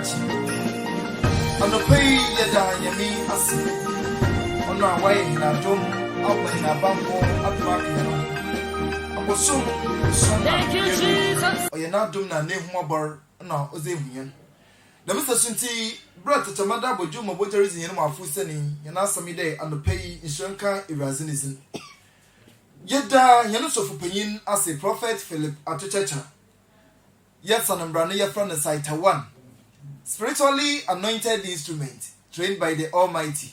Wachi. On the pay, Yada, Yami, Asi. On our way in our dome, up in our bamboo, up Mark. Thank you, Jesus. Or you're not doing a name more, no, Ozemian. The Mr. Sunti brought to Mother Bojuma Butteries in my Fuseni, and asked me day and the pay in Shanka Erazinism. Yet, Yanus of opinion as a prophet Philip Atuchacha. Yet, son and Brania from the side one. Spiritually anointed instrument, trained by the Almighty.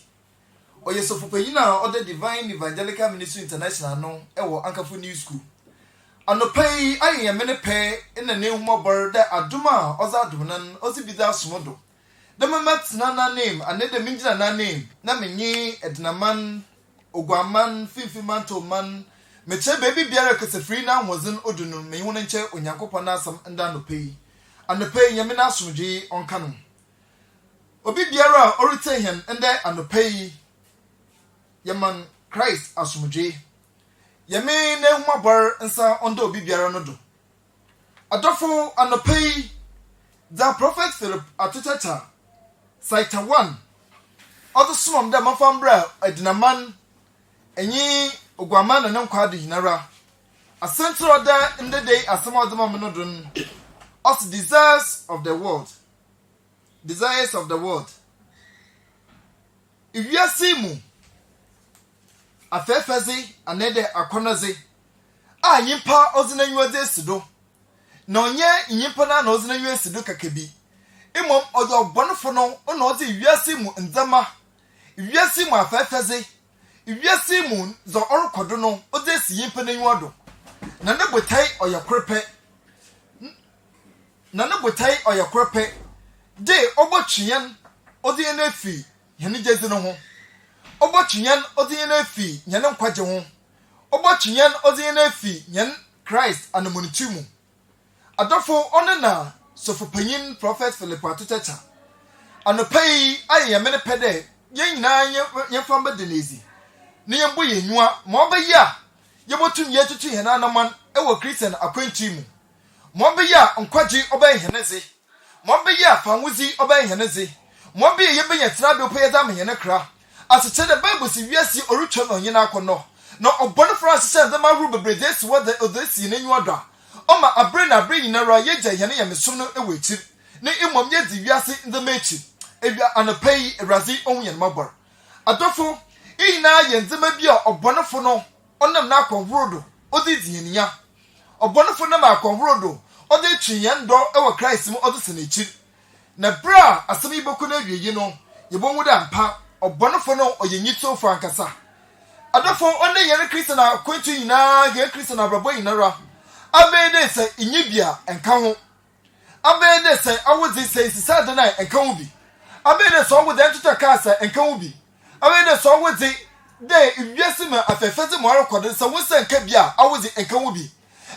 Or yes, of opinion or the Divine Evangelical Ministry International, no, or Ankafu New School. And the pay, I am many pay in the name of bird that Aduma, Ozadunan, Ozibida Smodo. The Mamat's Nana name, and the Minjana name, Namini, Ednaman, Oguaman, Fifimanto man, Meche baby Biaracus a free now wasn't Odunum, Mayunache, Unyakopanasam, and Dan the pay. And the pay Yamina Suji on Canon. Obi Biara, Oritahan, and there and the pay Yaman Christ Asumuji. Yame ne huma bar nsa ondo obi biara no do. Adofo anopei the prophet Philip Atuchacha site 1. Other swam dem afambra adinaman enyi ogwaman na nkwade hinara. A central order in the day asama odoma no dun. Us desires of the world. Desires of the world. If you are simu afefezi anede akonaze a yimpa ozina yuade sido na onye yimpa na ozina yuade sido kakebi imom odo obonfo no ona oze wiase mu nzama wiase mu afefezi wiase mu zo orokodo no oze si yimpa na yuado na ne botai oyakrepe de obotwian oze na fi hene jezi no ho Obotchinyan Odina fi, Yanan Quajon. Obotchinyan Odina fi, Yan Christ and the Munitumu. Adolfo Onana, so for Payin Prophet Philip Atuchacha. And the pay, I am a pede, Yan Yan Famba Denezi. Niambu Yua, Mobba ya. Yabotum yet to Hananaman, Ewa Christian Aquintimu. Mobba ya, on Quaji obey Henesi. Mobba ya, Fanguzi obey Henesi. Mobby Yabi at Rabu Payadam Yanakra. As I said, the Bible says, yes, you original on Yanakono. No, a bonafras said the Maru Bredes, what the Odessi in your door. Oh, my brain, I bring in a Rayaja Yana and Sooner away chip. Nay, Imom Yeti, Yassi in the Machi. If you are on a pay, a Razi only and Mobber. Adolfo, Ina Yen Zemabia or Bonafono, on the Nakon Rodo, or the Zinia. Or Bonafonamacon Rodo, or the Chian door, our Christ, or the Senichi. Nabra, a semi bocuna, you know, you won't pa. Or Bonafono or Yenito Francasa. Adolfo only Yan Christian are quenching na Yan Christian are Raboinara. Abe de say Inibia and Kamu. Abe de say I was this say Saturday night and Kamubi. Abe de saw with the Enter Casa and Kamubi. Abe de saw with the day if Yesima at the Fezzi Moro Cordon, so we send Kabia, I was in Kamubi.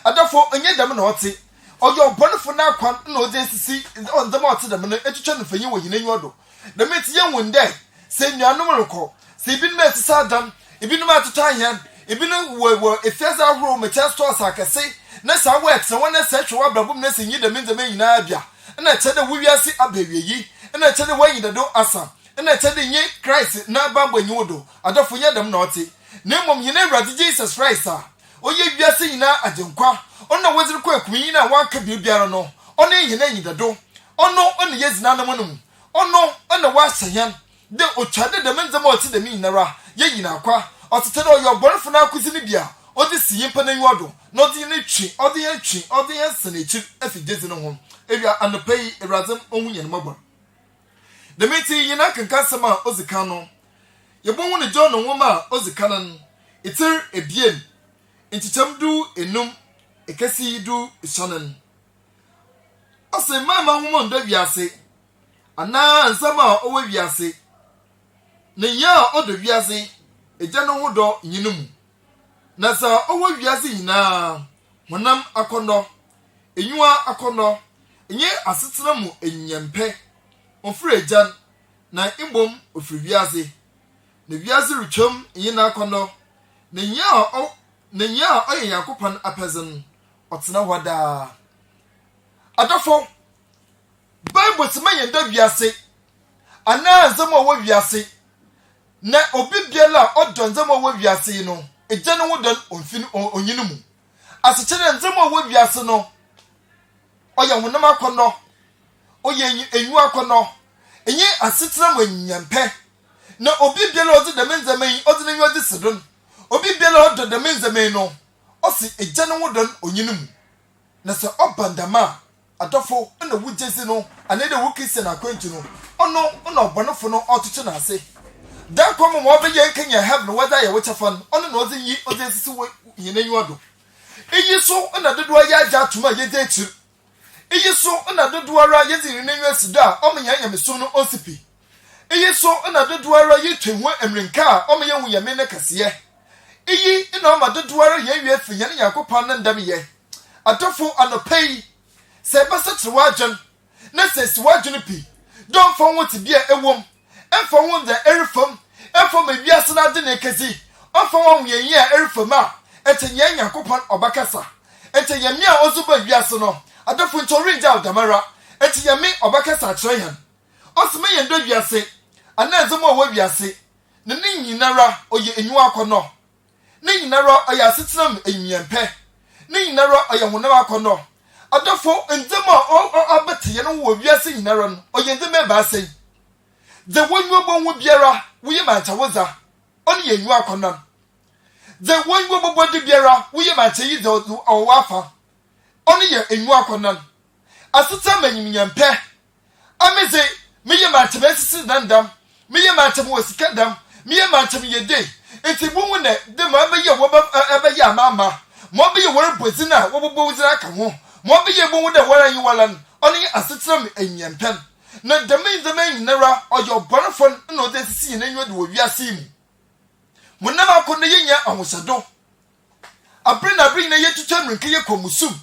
Adolfo and Yadamanoti. Or your Bonafona quant no days to see on the march to the minute education for you in Yodo. The mates young one day. Say no numerical. Say been met to Saddam, if you know how to tie him, if you know where if there's a room, a chance to us, I can say, Nessa works, and when I said to what Babumness in you, the means of me in Abia. And I tell the we are see a baby ye, and I tell the way you don't answer. And I tell the ye Christ, not Bambo Yodo, I don't forget them naughty. Name of you never Jesus Christ, sir. Or ye be a seeing now at Junqua. On the was required queen, and one could be Biarano. Only you name the door. Oh no, only yes, none of them. Oh no, on the was saying. De ochade de menza mo ti de mi nara ye yina kwa otete do your born for na kuzini bia odi si yimpa na nyodo no di ne twi odi ye twi odi ye senechi afigezi no ho ebia anopei erazem onwunye no mabor de meti yina kanka sama ozika no ye bonwu ne John nwoma ozika nan itir ebien nticham du enum ekasi du sonen ose mama homo ndo wiase ana nsama owe wiase ne ya odo wiase eja no hodo nyinum na sa owo wiase nyina honam akono enwa akono enye asetena mu enyempe ofure ejan na imbom ofure wiase ne wiase rutwam nyina akono ne ya oye yakopon apezin otena hoda adafo bosima yenda wiase ana nzama wo wiase na obi biela odon nzama wo wiase no eje no wodon onfin onyinu mu asechire nzama wo wiase no oya wonam akono oye enyu akono enye asetira wanyampe na obi biela odi de nzama yi odi ne yodi sidon obi biela odi de nzama yi no osi eje no wodon onyinu mu na se obandama adofo na wujesi no anede wukisi na kwentu no ono obonofo no otutu na ase da komo mo be yen kenya have no whether ye wechafan ono no ozi yi ozi sisi yenenyu odo eyi so na dodo ya aja tuma ye de echi eyi so na dodo ara ye zi yenenyu asido a omenya nyamesum no osipi eyi so na dodo ara ye twenhu emrenka a omenya hu yeme ne kase eyi na o ma dodo ara ye wie fi ye ne yakopan na ndam ye adofo anopei se basa triwagen na se siwagen pi don fon woti bia ewom enfon won da erifam enfon ma biase na de na kezi enfon won yenye a erifam a etenye yakopon obakasa etenye mi a ozuba biase no adofo ntori nja odamara etenye mi obakasa trehan osme yendo biase anazemo wa biase ne nyinara oye enyu akono ne nyinara oya setinam enyempe ne nyinara oya honam akono adofo nzema abete ye no wo wiase nyinara no oye nzema ba sei the wonwo bonwo biara wo ye mantawoza oni ye nyu akonan the wonwo bobodi biara wo ye mantayi de owafa oni ye enyu akonan asita manyimnyampe ameze me ye mantebe sisi dandam me ye mantebe wosikadam me ye mantebe ye de enti bunwu ne de ma be ye wo ba ye amama mo be ye wore bozina wo bobo wozina ka ho mo be ye bunwu de wara yi walan oni asita me enyampe na dame nyinara oyo bonfon na ode sisi yenenyo de wo wiase mu munam akone yenya ahosado abre na ye tutu amrinka ye komusum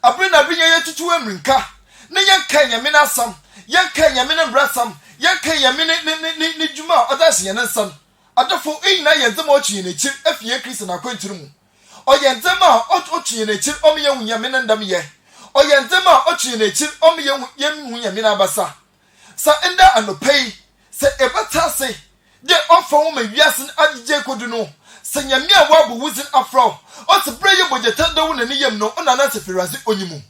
abre na ye tutu amrinka na yanka nyame na asam yanka nyame na brasam yanka nyame ne djuma odase ye nsam adofo eyina ye nzema ochi ne chi afie kristo na kwanturu mu oye nzema ochi ne chi omiye hunyame na ndam ye oye nzema ochi ne chi omiye hunyame na abasa sa enda anopei se ebata se de ofo wo ma wiasen agije kodu no se nyame a wabu wuzin afro o se breye bojeta da wo na niyem no ona na se firazi onyimu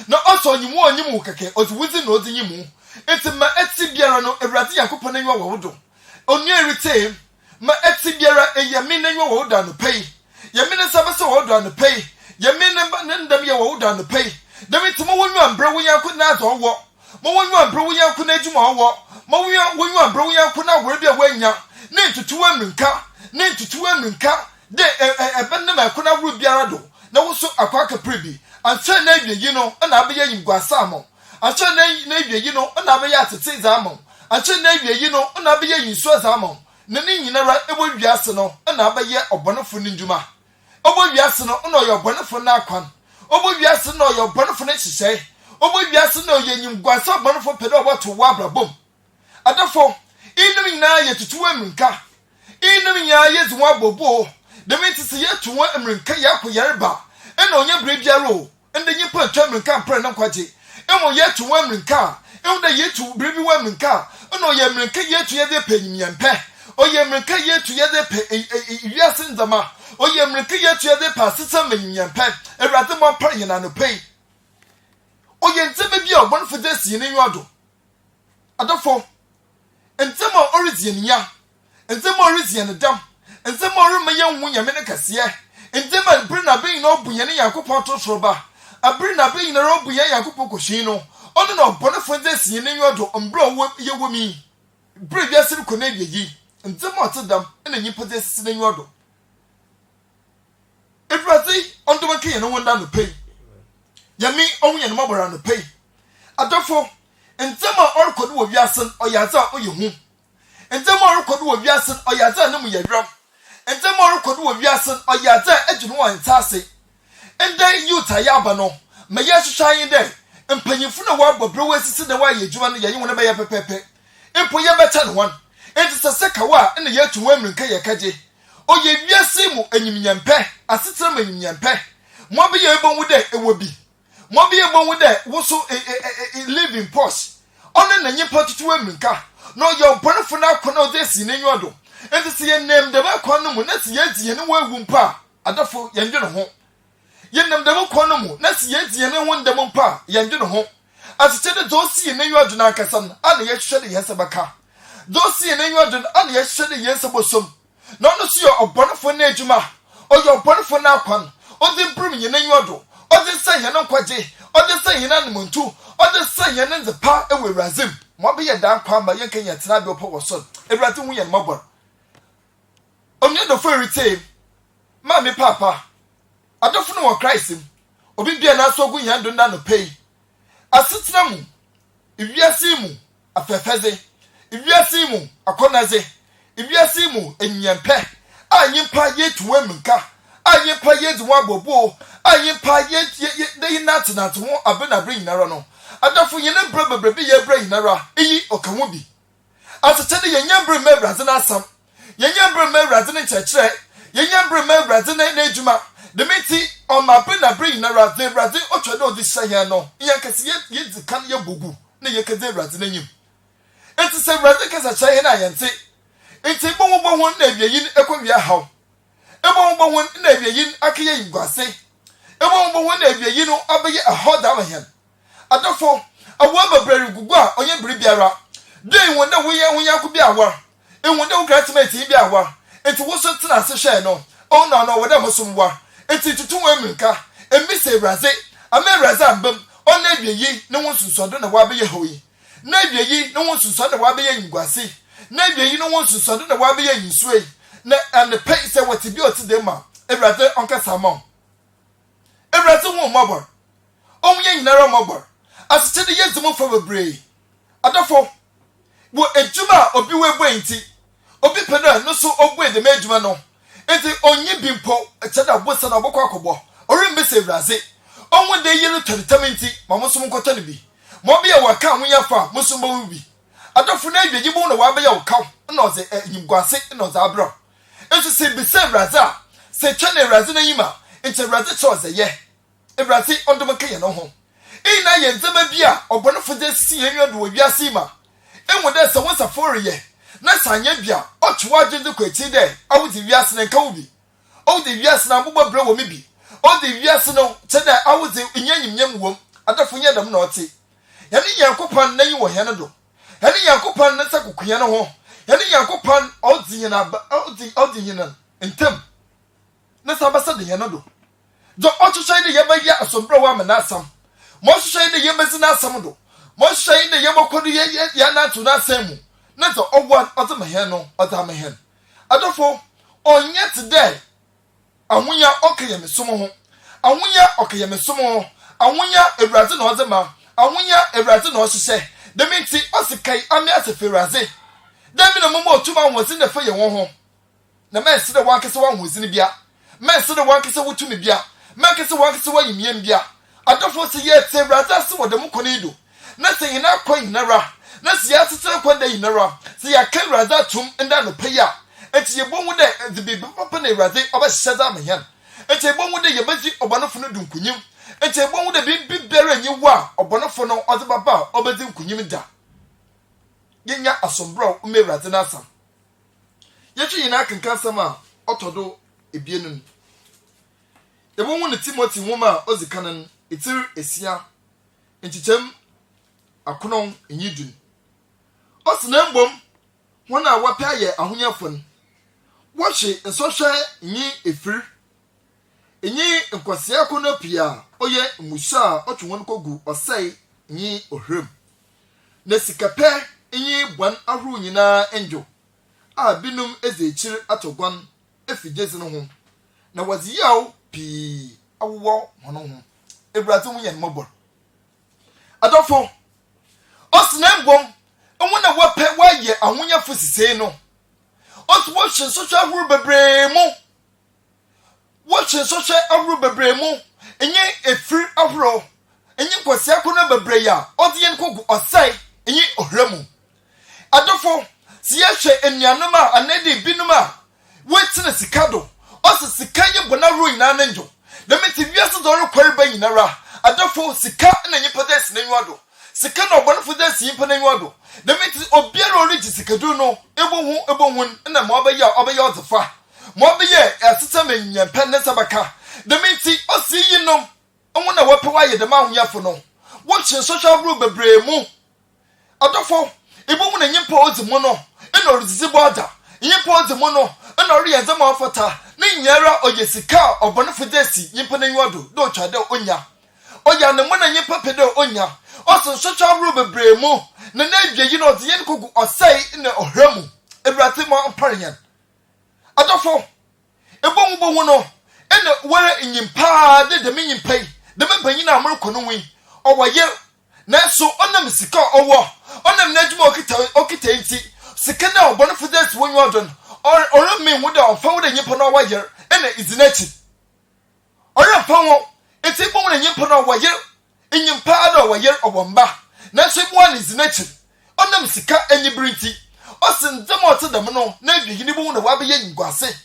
na oso onyimu keke o se wuzin no odinyimu enti ma eti biara no ewrade yakopon anwa wo do onu erite ma eti biara eyame na anwa wo do anopei yame na sabese wo do anopei yame na ndam ye wo do anopei dawiti mo wonwa mbra wo yakon na azo wo mo wonwa mbro wo yanku na adwuma wo mo wonwa mbro wo yanku na wore bia wanya ne ntutu amrinka de ebenna ma kuna woro biara do na wo so akwaka prebi anse na awie yi no na abeya yimguasa amo anse na awie yi no na abeya atete za amo anse na awie yi no na abeya yinsu za amo ne nyinara ebo wiase no na abeya obonofo ni ndwuma obo wiase no na oyobonofo na akwan obo wiase no oyobonofo na hihye obo wiase no yenyim guasa bonfo pede oboto wa brabom adafo inum nya ye tutu amrinka inum nya ye zuwa bobo de metisi ye tuwa amrinka ya koyareba ena onye brebiaro ende nyipa twa amrinka mpre na kwaje emo ye tuwa amrinka enda ye tu brebi wa amrinka ena oye amrinka ye tu ye de panyimyampe oye amrinka ye tu ye de pe wiase nzama oye amrinka ye tu ye de pasisa manyimyampe ewrade mo mpre yena no pei oye nteme bia obonfo desi yenenyu ado adofo nteme orizienia nteme oriziena dam nteme orime yenwu nyame ne kase nteme abre na be ina obuye ne yakopon totoroba abre na be ina obuye yakopon koshin no ono na obonfo desi yenenyu ado ombro wo yewomi bre bia sir ko na bieyi nteme otedam na nyipo desi yenenyu ado efrati ondoma ke yeno wonda no pei yami onye no mabora no pei adofo ntema orkodu wo wiasen oyaza oyehu ntema orkodu wo wiasen oyaza nemu yedram ntema orkodu wo wiasen oyaza adwunu wan tase enda yuta yaba no me yehwehwan de mpanyimfu na wo abobre wasisi na wa yedwuma no yeyi wona be ye pepepe empo ye beta no wan enti seseka wa na yetu wamrinka ye kaje oye wiase mu anyimnyampe asetera manyimnyampe mo be ye ebonwu de ewobi mo be ye bonwu de wo so living post ono one na nyipa tutu amirika no ye oborofo na akona odesi na nyodo enti se ye nem de ba kwa no mu na se ye die ne wagu mpa adafo ye ndwe no ho ye nem de ba kwa no mu na se ye die ne ho ndem mpa ye ndwe no ho asite de dosi na nyodo na akasa no ana ye hwehwe de yesa baka dosi na nyodo ana ye hwehwe de yesa bosom no no se ye oborofo na adwuma o ye oborofo na akwa no odi brum ye na nyodo odi se ye no kwaje odi se ye na nmuntu odi se ye ne nzepa ewe razim mo be ye dan kwa ma ye kan ye tena be opo woso ewrate hu ye mabor onye do for rete ma me papa adofo no wo Christ obi bia na so gu yan do na no pay asetena mu iwiase mu afefeze iwiase mu akonaze iwiase mu enyempe anyimpa ye tuwa minka anyimpa ye duwa bobo anyimpa ye de na ho abena bring na ro no adafo ye ne bra bebre ye bra hinara eyi okawo bi asete de ye nyambre mebra na asam ye nyambre mebra ne chechre ye nyambre mebra na ejuma de meti on ma bena bring na ra de bra de otwede odi hye no ye kase ye dikan ye bogu na ye kase bra na nyim enti se bra de kase hye na ye nti enti bo won na awiyin ekowia haw bo won na awiyin akiye yingwase bo won na awiyin no abeye ahoda wahen adofo awo babrari gugu a onye biri biara dey won na woye ko bi awar enwon na gratimate bi awar enti wo so tena se hwe no on na no woda mosomwa enti tutu wo amirika emise braze ameraza ambam on na abiyi ne won sunsodo na wabeye hoyi na abiyi ne won sunsodo na wabeye ngwase na abiyi ne won sunsodo na wabeye yisue na and pay say what bi otide ma ebraze onka samon ebraze won mabor onye nyinara mabor asite de yezumo for bebre adafo wo ejuma obi webo enti obi peda no so ogwe de mejuma no enti onye bimpo echada bosa na obokwa akobo orimbe se braze onwo de yelu toritamenti mamosom nkoto ne bi mo be ya waka ho yafa mosombo wubi adafo na adwegi bo na wa be ya waka na oze nyimguase na oze abro enti se be se braze a se twene braze na yima enti braze choze ye ebraze ondom ke ye no ho ina ye nzema bia obonofo de si enyodo wo biase ma enwode se won safori ye na sanye bia otwa agende kwati de awudi wiase na nka wubi awudi wiase na mbobɔ bre wo mi bi awudi wiase no cheda awudi nyanyimnyam wom adafo nya dam na ɔte yane yankopɔn na yi wo hene do yane yankopɔn na sakokuya no ho yane yankopɔn awudi nyina awudi nyina entem na sabasa de hene do do ɔtwetwe de ye ba ya asombra wa ma na asam mo hwehwe de ye bezi na asam do mo hwehwe de ye bokodo ye na to na asam mu na to owa otamahe no otamahe adofo onye today awunya okeye mesom ho awunya okeye mesom ho awunya ewraze na ozema awunya ewraze na ohyehe de minti osikai ame asefe ewraze de mi na momo otuma hozi na fa ye won ho na mense de wankese wa hozi ne bia mense de wankese wutumi bia mense wankese wa yimiem bia adofo se ye te braza se wodem konido na se hina kwan nara na se ya tete kwan da yinara se ya kan braza tum nda no paya enti ye bonwu de the bibi papa na braza oba hyeza mehan enti ye bonwu de ye bazi obonofo no dunkunyim enti ye bonwu de bibi bere nyi wa obonofo no ode baba obazi nkunyim da yenya asombro o me braza na asam ye twi yina kankan sam a otodo ebienun ye bonwu ne Timothy nwoma ozikanan itir esia enchichem akonon enyidun osina mbom wona wapa ye ahonyafon wohye nsɔhwɛ nyi efiri enyi nkwasia kono pia oye musa otwon kogu osai nyi ohrem na sikapɛ enyi bwan ahuru nyina enjo a binum ezechir atogwan efigezi no ho na waziyaw pi awo hono ho ebratu mu yen mobor adofo osina mbom onwona wapɛ waye ahonyafo sisei no otu wohye sohwe ahuru bebre mu wohye sohwe ahuru bebre mu enye efiri ahuru enye kwasia kono bebre ya odiyen kogu osai enye ohremu adofo siyehwe enuanom a anede binum a wetina sikado osi sikanye bona ru ina nanjo demeti wiase do rekware ba yinara adofo sika na nyipodes na nyodo sika na obonfo de si mpa na nyodo de meti obiara origi sika du no ebo na ma obeya ozefa ma obeya asita menya penne sabaka de meti osi yinom onwo na wapewa ye de ma hunyafo no wo chi social group bebre mu adofo ebo mu na nyimpa ozimu no na orizizi border nyimpa ozimu no na ori yenzama afota na nyara oyesika obonfo de si nyimpa na nyodo do twade onya oya ne mo na nyimpa pede onya oso social group bebre mu na adwe yi no de yen kogu osai na ohramu ebrate mo amparyan adofo ebo mu no ena were nyimpa de menyimpai de mempanyi na amurko no wi owaye na so onam sika owo onam na adwuma okita nti sika na obonfo de si wonyo odon ora me hu de onfa wo de nyimpa na owaye ena izinachi ora fa wo eti bo na nyimpa na owaye nyimpa na owaye obomba na so bo na izinachi onam sika enyibriti osindem otedam no na adwe ni bo na wabe ngwase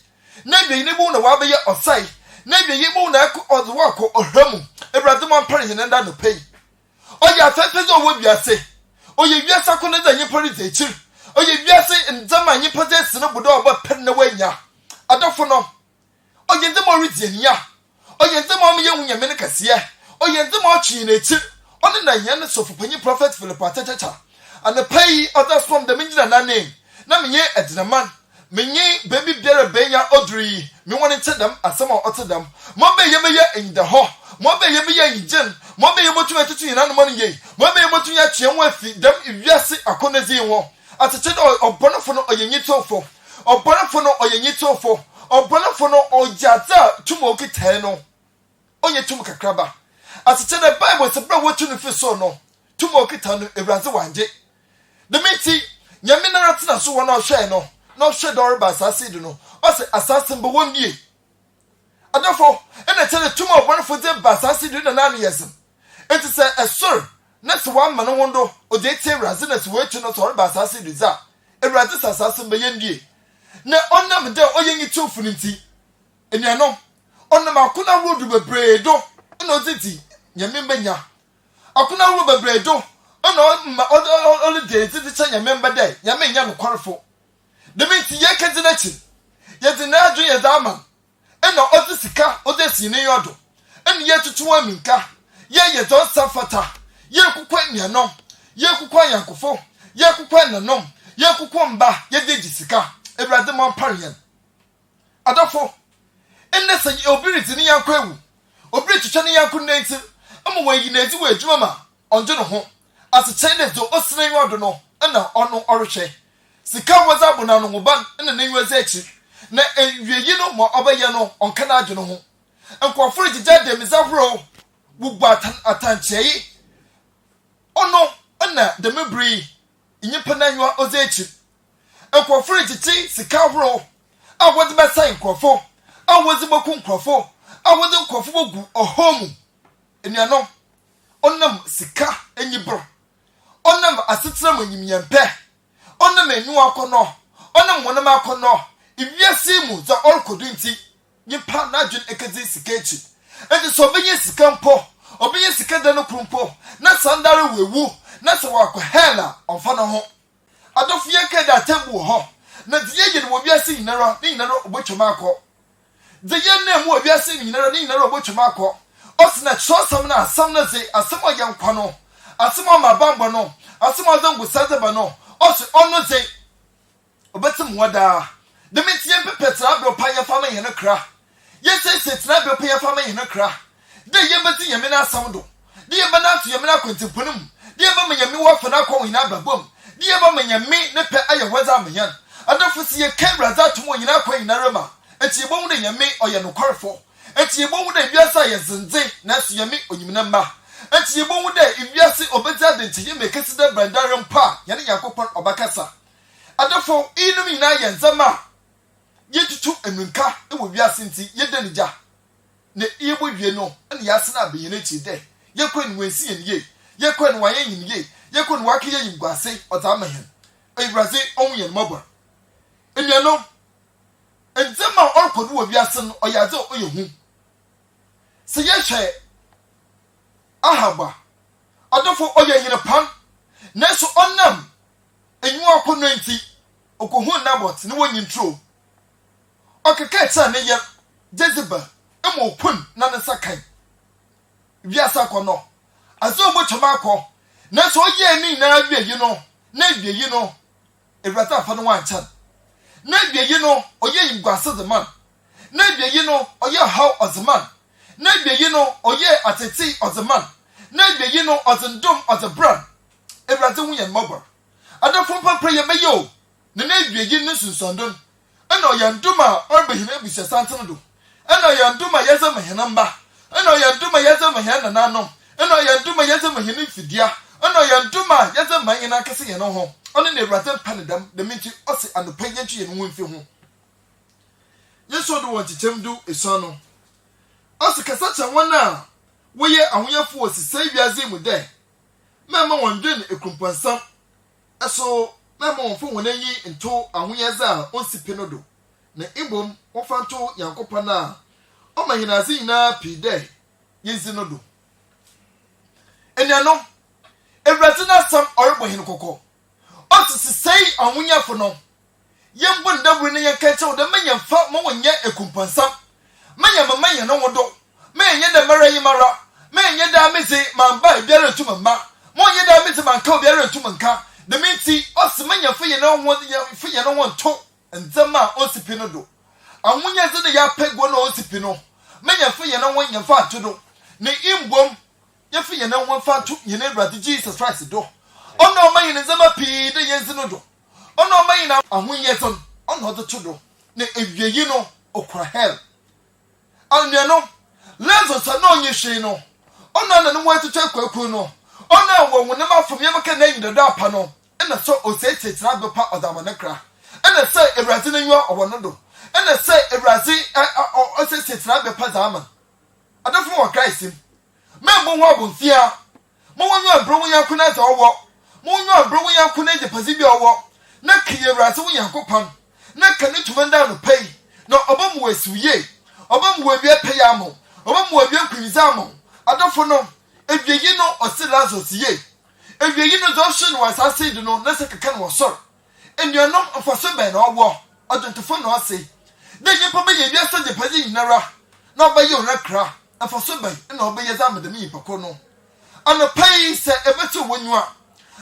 na adwe ni bo na wabe osai na adwe bo na odwo ko ohramu ebrade mo ampare nda no pay oya afefe zo wo biase oye biase ko na da nyimpa ri zekir oye biase ndama nyimpa ze sine bodo oba pen na wanya adofo no oye ndama ri diania oye ndama me yehu nyame ne kase oye ndama ochi na ekir one na yan sofopanyi prophet Philip Atachacha and pay others from the minjina na name na menye edinaman menye baby biara benya odri me woni tedam asema otedam mo be ye in the ho mo be ye yin mo be ye motu atutu yin na mo ye mo be ye motu ya twe ho afi dem iwiase akonezi ho atete obonofo no oyenyitofo obonofo no oyenyitofo obonofo no ojata tumo kitai no onye tum kakraba atete the Bible se bra wotu no fi so no tumo kitai no ebraze wanje the meti nyame na ratena so wona hwe no no hwe dor ba asase du no o se asase mbo wondie adafo ena tele tumo obonofo de ba asase du na na yesem enti se esor na se wa ma no wondo o de tie raze na se wetu no so ba asase du za ewraze asase mbo yendie na onam de oyenyi tufu nti enuano onam akuna road bebredo na oziti nyame mbanya akuna road bebredo ona only day titi chanya member day nyame nya no kwarfo de menti ye kedzina chi ye de na adwo ye zama ena odisika odesi ne yodo ena ye tutu aminka ye don safata ye kukwa nyanom ye kukwa yankofo ye kukwa nanom ye kukwa mba ye dejisika ebrade mo parian adafo enne se obiriti ni yankwa ewu obiriti twa ni yankwa nenti ama wanyi na ezi wa adwuma ma onje no ho as China do osene yodo no na ono orhwe sika waza bona no ban na nenwaza echi na ewiyi no mo obaye no onka na adwo no ho enkoforo gija de mizabro bubu atanchei ono na de mebri nyipa na nwa oza echi enkoforo giti sika horo awozi besa enkofo awozi boku enkofo awozi enkofo bogu ohomu enuano onam sika enyibro onam asetra manyimyempe onam enu akono onam wonam akono iwiase mu za orkodunti nyipa na adwen ekezi sika echi enti so benye sika mpo obenye sika da no krumpo na sandare wewu na se wakọ hela onfa no ho adofie keda tabu ho na diye ye no wiase nyinara obotwema akọ diye na mu wiase nyinara obotwema akọ osina chosam na asam na ze asam oyankwa no asam mabambo no asam azangu sadeba no osi ono ze obetim wada de metie pepetra bro panya fama ye no kra yese setra bro panya fama ye no kra de ye beti ye me na asam do de ye ba na to ye me na kontimpunum de ye ba me ye me wo fa na kwa wina babom de ye ba me ye me ne pe aye waza menyan adofo si ye camera za to mo yina kwa yina rema eti bo mu de ye me oye no kwarfo eti ebo mu de biasa ye zinze na so ye me onyimna mba eti ebo mu de biasa obeti adenti ye mekesi de brandare mpa ye ne yakopon obakasa adofo inu ina ye nzama ye tutu enunka e wo biasa nti ye de nija ne iebo wie no ene ya sena be ye nechi de ye kwani wansi ye niye ye kwani waye yiniye ye kwani wake ye yimguase ozama hen ebraze onye mobor enuano enzema orkodu wo biasa no oyaze oyehu se ye hwe ahaba adofo oye yine pan neso onam enyu akono nti okohu Nabot ne wonyi ntro okeka cha ne ye Jezebel emo okun na ne sakai wiasa kono aso bo chama akọ neso oye ni na awie no na awie no ewrata afa no wanchan na awie no oye ingwase the man na awie no oye how of the man na awie no oye ateti of the man na awie no ozendom of the brand ewrata hu ye mobber adafo papa ye meyo ne na awie no sunsondon ana oye nduma orbehina ebusia santen do ana oye nduma yeze mahena mba ana oye nduma yeze mahena nanom ana oye nduma yeze mahena fidia ana oye nduma yeze mahena kese ye no ho oni na ewrata panedam de minti osi anopanyen tue no wonfi ho yeso do wonchichem du esono osi kasa cha wona woye ahoyafo osisai biaze mu de mema wondwen ekrumpansam eso mema wonfo wonanyi nto ahoyeza onsipe no do na ibom wofanto yankopa na o mahinazi nyina pide yezi no do eniano ewrata na sam orbo hin kokko osisai ahoyafo no yembo ndabure ne yankache wo de manyamfa mo wonya ekrumpansam manya no wodo menye de mara yimara menye da mezi mamba biara tumamba monye da mezi manka biara tumanka de minti osmanya fe ye no ho fe ye no wonto nzema osipi no do amunya ze de ya pegwo no osipi no menya fe ye no wonya fa atodo ne imbom ye fe ye no won fa to ye ne brother Jesus Christ do ono manyi ne nzema pi de yenzi no do ono manyi na amunya zon ono do to do ne ewiyi no okra hell anya no Lazarus no nyehwe no ona na no watutu akwaku no ona wo wona mafom yemaka na yin da apa no ena so osetetira bepa odamanakra ena say ewrade na nwa owono do ena say ewrade osetetira bepa zaman adafo wa Christ membo ho abonfia mo wonwa bro won yakuna za owo mo wonwa bro won yakuna je pazi bi owo na kiye ewrade won yakopan na kane tumanda no pay no obamu wasuye obamu wabia pay amo obamu wabia kwizamo adofo no ewiyi no Lazarus ye ewiyi no zo hye no asase de no na se keka no sor enuanom afaso ben no owo odontofo no ase de yipa be ye biasa je padi nyinara na obaye onakra afaso ben na obaye zamade mi pako no ana pay se ebeto wonwa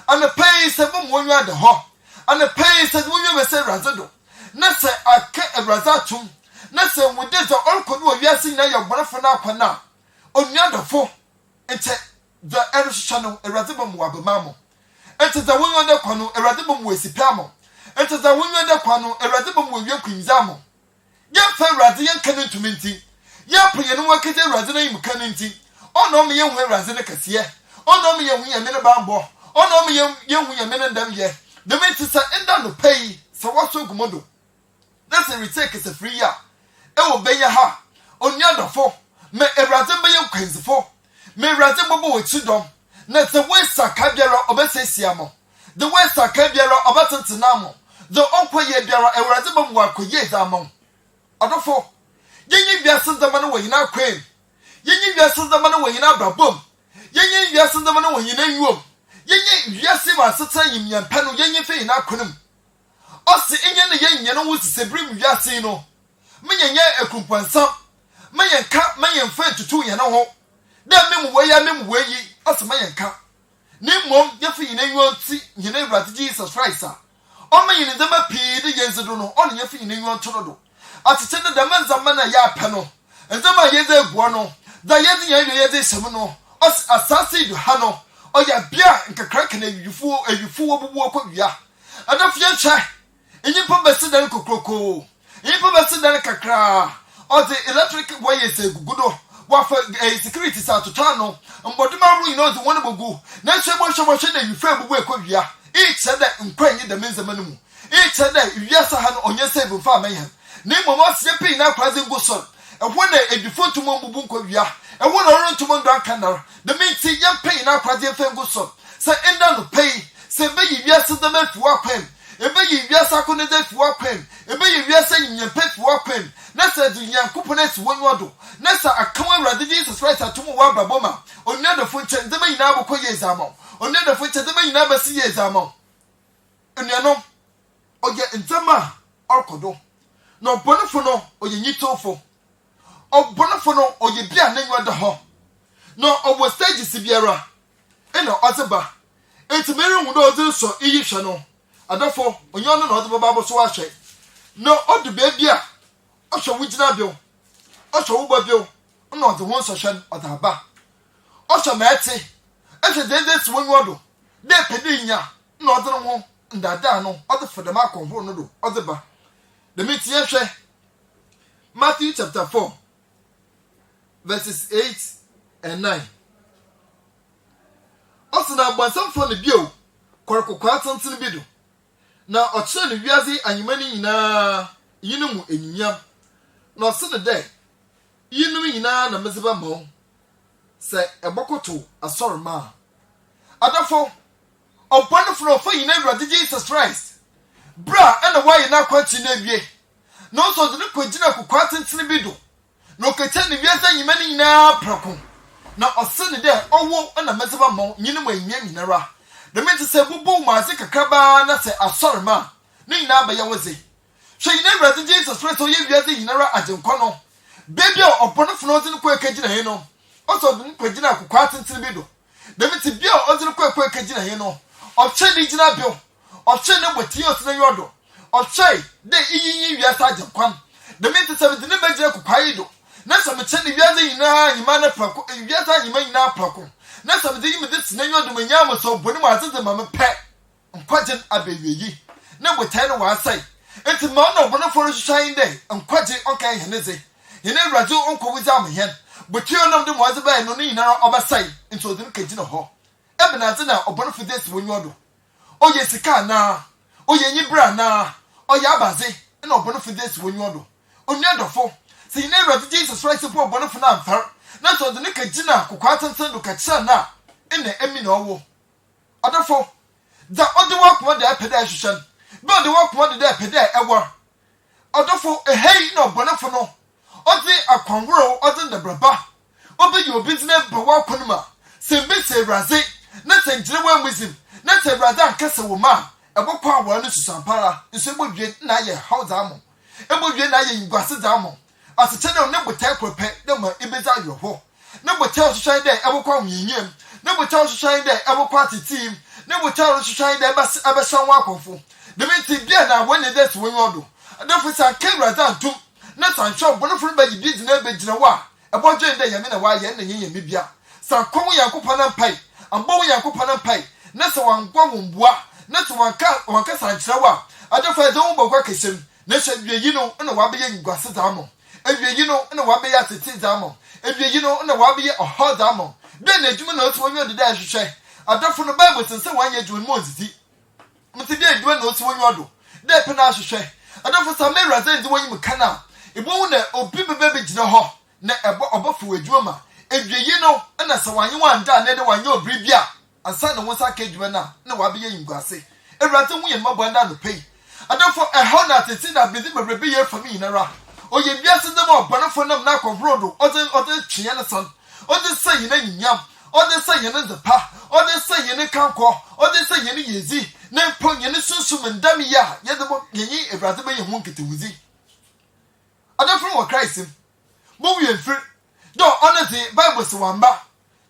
ana pay se bom wonwa de ho ana pay se wonwa be se razedo na se aka ebrazatum na se wude zo orko no wiase na ye borafo na akwana onuadofo ente the erishano eradibom wabemamo ente the wonyo de kwano eradibom wesipamo ente the wonyo de kwano eradibom wekwinzamo ya fa erade yan kanentumi nti ya pye no wakete erade na yim kanenti ono me yehu erade ne kase ono me yehu ye mene bambo ono me yehu ye mene ndam ye the menti sa enda no pay so waso gumodo na se retake se free ya e wo benya ha onuadofo me erade be ye kwenzifo me erade bobo wachidom na se wesa kabiara obesesiamo the wesa kabiara obatentenamo the onkoye biara erade bomo akoye zamon adofo yenyi biase zaman wo yina kwen yenyi biase zaman wo yina brabom yenyi biase zaman wo yina yuom yenyi biase waseta yimyan pano yenyi fe yina konum osi enye ne yenye no wusisebrim biase no menyenye ekumpansa menyenfa tutu yena ho da memu weya memu weyi osi menyenka ni mom yefe yina yuonti yina Brother Jesus Christ o menyen ndema pii de yenzido no o ne yefe yina yuonto no do atete de manza mana ya pa no ndema yeze eguo no da yeze yeze hyem no os asase du ha no o ya bia nkakra kana ewifu obubu okowia adafia ncha enyipa besidan kokroko enyipa besidan kakra o the electric wires egugudo wafa security sa totano mboduma ru ino the one bogu na hwebo na ewifu ebubu ekowia each da nkwanyi de menzama mu each da wiasa ha no onye save fa amen ni momo sepi na kwaze ngusor ehwo na edifo tumo mbubu nkowia ehwo na oro tumo ndo akanara the minti yam pay na kwaze fa ngusor se enda no pay se be yi wiase da mafi wa kwem ebe yi wiasa ko ne de fuwa kwem ebe yi wiasa nyempe fuwa kwem na sa du Nyankopon esi wonwodo na sa akan Awurade Jesus Christ atomo wa baboma onua da fo nche de bayina abokọ ye examon onua da fo nche de bayina basi ye examon onuanom oye ntama orkodo no bonofo no oye nyitofo obonofo no oye bia nanwa da ho no obo stage sibiara ena ozeba entimere hu do ozinso iyi hwe no adafo onye ono na ozeba babo so ahwe no odu bebia ohwe wugina bio ohwe wuba bio na oze won so hwe odaba ohwe mete ehwe dede si wonwodo de pedi nya na oze no ho ndada no oze fodama akonfo no do ozeba the meeting hwe Matthew chapter 4 verses 8 and 9. Osina agbansam fo ne bio korokokwa tantene bi do na ochire ne wiaze anyimani nyina yinu mu enyunyam na osine de yinu nyina na mezeba mo se ebokoto asorma adafo opanfo fo yina Awurade Jesus Christ bra ena waye na kwanti na wie na oso de kwagina kokwa tantene bi do na okete ne wiaze anyimani nyina prako na osene de owo na mezeba mo nyinu mu enyunyam nyinara the meant to say bubu mazi kakaba na se asorma ni na ba ya woze hwe yina Awurade Jesus Christ o ye wiaze yinara ajenkwa no baby oponofo no zin ko ekagina he no oso dun kwagina akokwa tentene bi do the meant bia o zin ko ekagina he no oche ni gina bio oche ne boti osina yodo oche de iyiyi wiaze ajenkwa the meant to say de ne bagina akokwa yi do na so me che ne wiaze yinara nyima na prako wiaze nyima yinara prako na some de yim this na yodo manya mo so boni mo azeze ma me pe nkwaje abeyeyi na botai no wa sai enti ma no bono for shine dey nkwaje onkan heneze yene Awurade onko wiza am hen boti onom de mo azeba no ni nyina obasai enti odin kagina ho ebe na na obono for this wonyodo oye sika na oye nyibra na oye abaze na obono for this wonyodo onadofo se yene Awurade Jesus Christ po obono for na amfar na so de ne kagina kokwa tenten do kacha na ene emi na owo adafo da ode wakoma da peda hwehwan be ode wakoma da peda ewo adafo ehei na obonafo no ode akwanworo ode ndabraba obe yo business ba wakonuma sembe se braze na tenjire wa muzim na te braze ankase wo ma ebokwa awo no susampara nso ebodwe na ye house amo ebodwe na ye ngwase damo aseche na ne botai krope de ma ibeza yoho ne botai hwehwan de ebokwa nyinyem ne botai hwehwan de ebokwa titim ne botai hwehwan de abesan wa akofo de menti bia na woni this wonyodo adafo sa kebra zantum na sancho bonofo ba yi bizina begina wa ebodwe de yame na wa ye na yenye mebia sa kon Yakopon na pai ambo Yakopon na pai na se wangwa wombua na se wanka sanchira wa adafo de wo bokwa kesem na hwe yi no na wa be ye ngwase zamo ewie no na wa be ya tete zamo ewie no na wa be ye oho zamo de na adwuma na oso wonyo de da hwehwe adafo no Bible sense wan ye adwuma mo nziti mti de adwuma na oso wonyo do de pe na hwehwe adafo sa me razen de wonyi mkana ebo na obi bebe gina ho na obofo adwuma ma ewie no na sa wanye wanda na de wanye obri bia ansa na wonsa ka adwuma na wa be ye ngwase ewrate hu ye mabo nda no pei adafo eho na tete na bezi bebrebe ye fami nara oye biase dem obonafo nam na konfrodo ode twie na son ode sayi na nyam ode sayi na zepa ode sayi na kanko ode sayi na yezi na ponye ne sunsum ndam ya yedebo yenyi Awurade be ye hu nketewuzi adafo wo Christ mo wie fir do honestly Bible se wamba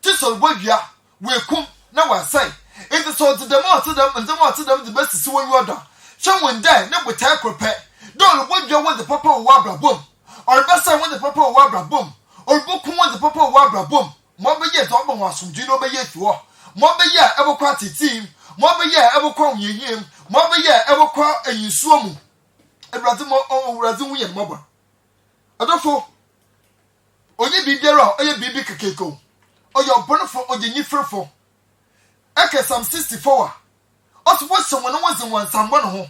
ti so bodua we kum na wasai it so to them all to them the best si won yoda someone die na botai krope don't bodua with the papa o wabra bom or besa with the papa o wabra bom or bokum with the papa o wabra bom mo be ye to bon asomdwi no be ye tuo mo be ye ebokwa titim mo be ye ebokwa nyehiem mo be ye ebokwa ayisuo mu Awurade mo Awurade hu ye moba adofo onye bibiara oye bibi kekeko oye obonofo oye nyifrefo eke Psalm 64 osufo hyewo no wozin wansambo no ho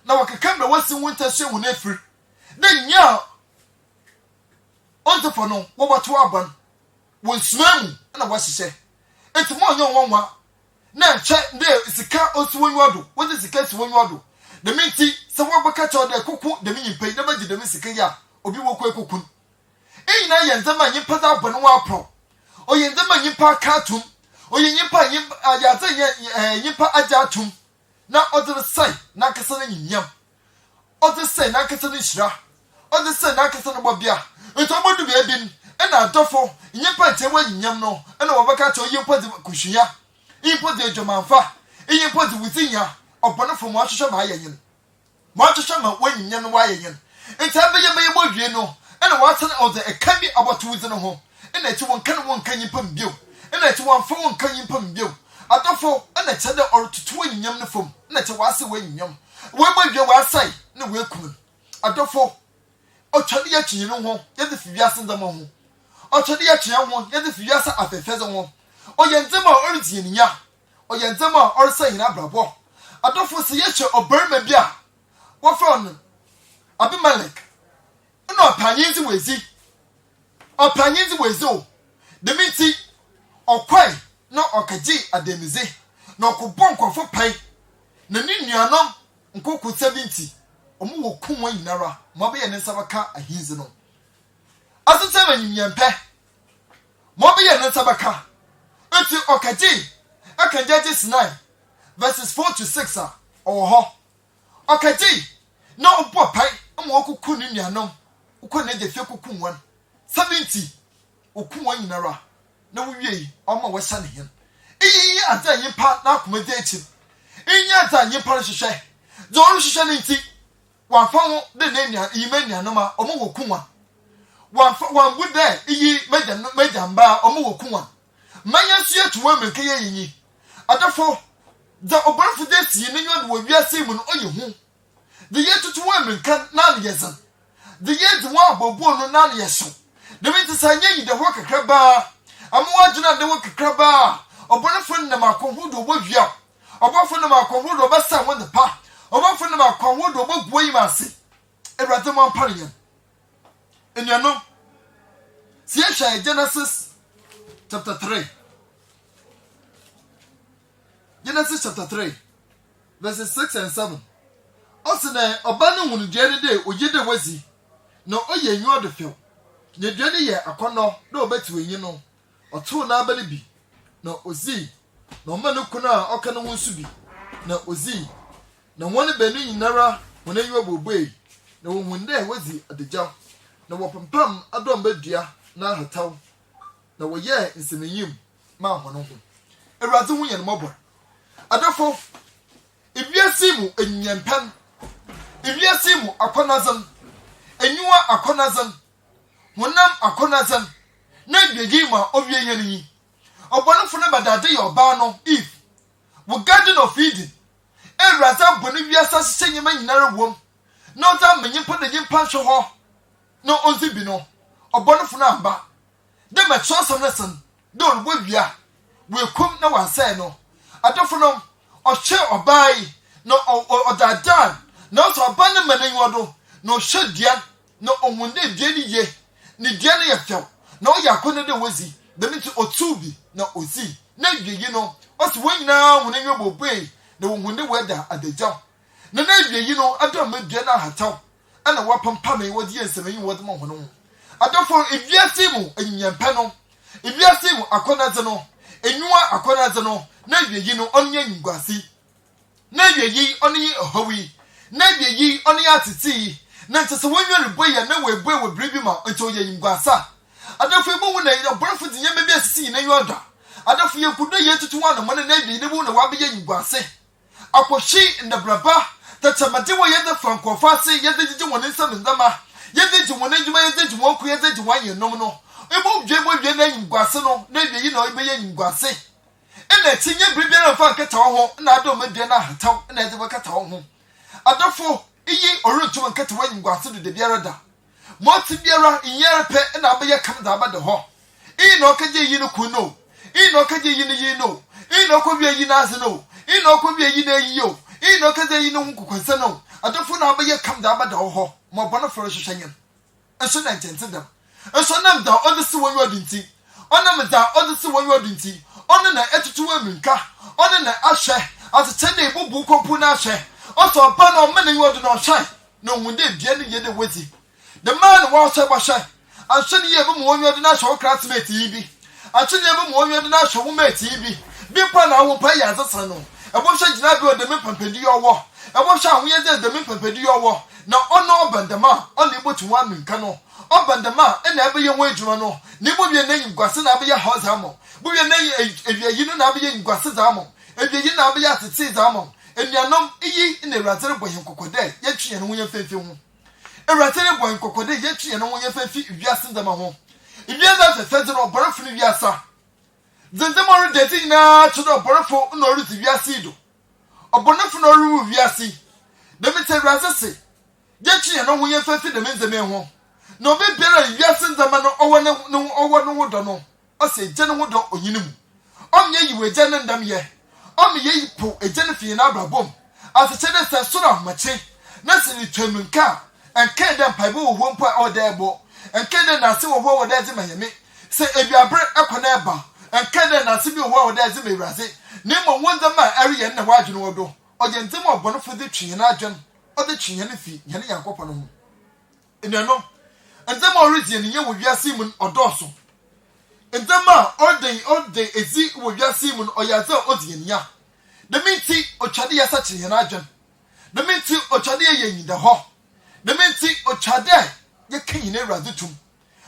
na wakekamba wasin wonta hye wo na afiri de nya ontofo no wo boto aban wonsuamu na wahyehyɛ enti mo onye wonwa na nche de sika osuwonyodo wo de sika suwonyodo The minty, so what catch all the cuckoo, the mini pay, the magic, the Missicaya, or be woke cocoon. Ain't I and the man you put up on one pro? Or yen the man you park cartoon, or yen yimpa ajatum. Now, other side, Nakasan in yam. Other say Nakasan Shra. Other say Nakasan Bobia. It's about to be a bin, and a duffo, yimpa tewa yam no, and over catch or you put the cushia. You put the Jomanfa, and you put the within ya, or one from Marsham Hayan. Marsham when yan wayan. It's having a baby, you know, and what's an other a candy about 2 in a home, and that one can you put bill, and that one phone can you put bill. I don't fall, and I tell the or to 2 in yam the phone, and that's a was away yam. Where would you outside? No welcome. I don't fall. Oh, Charlie, you know, get the Fias in the moment. Oh, Charlie, get the Fias at the pheasant one. Oh, Yanzama origin ya. Oh, Yanzama or say in Abrabo. I don't foresee or burn bia. What from Abimelech? No, Panyins with thee. Or Panyins with zo. The minty or quay, no okaji at the museum, no kubonko for pay. Naninianum, Uncoco 70. Omu kumwa inara, Mobby and Sabaka a hizano. As a 7 in Yampe. Mobby and Sabaka. Until Okaji, I can judge 9 verses 4 to 6 or ho. Okaji, no poor pie, Moku Kuninyanum, Ukone de Fuku 1 70 Ukumwa inara. No ye, Oma was sending him. At the impart now accommodated. In Yata, you polish a John Shanity. One found the name Emania Noma, Omo Kuma. One would there, made them bar Omo Kuma. Maya see to women, Kayi. Therefore, the Obanfu death, you will be a Simon or you. The year to women can none yeson. The year to one born none yeson. The winter I the work a crabbar. I'm watching at the work a crabbar. Or Bonafon Namako who do work ya. Or Bonafon Namako who do best when the pa. Or Bonafon Namako who do work way massy. A ratamon parian. And you know, see Genesis chapter 3. Genesis chapter 3, verses 6 and 7. Also, Obano will jelly day or Jeda Wezi. No, oh, ye knew the film. Ye jelly ye a corner, no better, you know, or 2 na baby. No, Ozi, no Manukuna, or Kana Wusubi. No, Ozi, no one Benin Nara, when you were way. No one there was he at the jump. No one pum, I don't bet dear, now her town. No, ye is in the yum, Mamma. A rather win mobile. Therefore, if you see mu in Yampan, if you see mu akonazan, and you are akonazan, Munam akonazan, name the gamer of your enemy. Or one of that day or barno, if we garden of feeding, and rather Bonivia such a man in a room, no time when you put the Yimpan show, no onzibino, or Bonafuna. Then my choice of lesson, don't wait ya, will come no one say no. I don't know, or share or buy, no, or that done, no, so abandon my no shed dear, no, on one day, daily ye, ni dearly a fell, no, ya couldn't do wizzy, the minute or two be, no, Ozi, no, you know, what's when now when you will pay, no one the weather at the job. No, you know, I don't make dinner at all, and a weapon pummy was yes, and you was more. I don't know if you see mu in your panel, if you see mu a conazano, and you are a conazano. Maybe you know only in Guasi. Maybe ye only a hoey. Maybe ye only at sea. Nantes when you're a boy and no way boy will bring him out until you're in Guasa. I don't feel when you're breakfast in your baby sea in your order. I don't feel good yet to one and one and the moon of Wabi in Guase. I was she in the Braba that a Matewa yet from Kofasi, yet did you want in some Dama, yet did you want to walk with it to one year nominal. It won't be your name in Guasano, maybe you know it be in Guase. And that senior Bibian of a home, and I don't make dinner town, and I never cut home. I don't for ye or root to cut away in Guasu de Biarada. Monty Biara in Yarapet, and I'll be a come down by the hall. In Okaji, you know, Kuno. In Okaji, you know. In Okobia, you know. In Okobia, you know. In Okaji, you know, Kunsano. I don't for now be a come down by the hall. More bonnet for a shangan. And so I tend to them. And so now the other two one you didn't see. On them the other two one you didn't see. On the night to women car, on the night ashe, as a 10-day book compuna share, Also, upon our many words no shine. No one did Jenny yet the witty. The man was ever shy. I should ever more than I shall classmate TV. I should ever more than I shall mate TV. Be upon I will pay as a son. I was saying I go the Mippan Pedio war. I was shall we the Mippan Pedio war. Now on no bandama, only but one in cano. Up and the man, and every young wage rano. Nibble your name, Guassin Abia House Ammo. Will your name if you don't have in Guassin Ammo. If you didn't have a seas ammo. And your nom in the Razor boy in Cocode, yet she and William Fenfield. A Razor boy in Cocode, yet she and William Fenfield, Yasin the Maho. If you have a federal birth from Yasa, then the more dating now to the birth for Norris Yasido. A bonnet for no Yasi. Let me tell Razor say, yet she and William Fenfield the men's the man. No be better Yasin the man or no don't I say General or you. Ye you were Jan and them ye. Ye po a Jennifer and Abra bomb. As a tenant says, son of my chain, Nancy determined car, and can them Pibo won't put all their bo, and can then I see what there's in Miami. Say if you are bread Econeba, and can then I see what there's in Razi. Name of one the man area in the Wagon Odo, or Gentimo Bonnet for the tree and Argent, or the tree and the feet, Yanni and Copanum. In the no, and the more reason you with your seaman or dorsal. And the man all day is it with your seaman or Yazo Odian ya. The minty or Chadia such an agent. The minty or Chadia in the hall. The minty or Chadia, your king never razitum.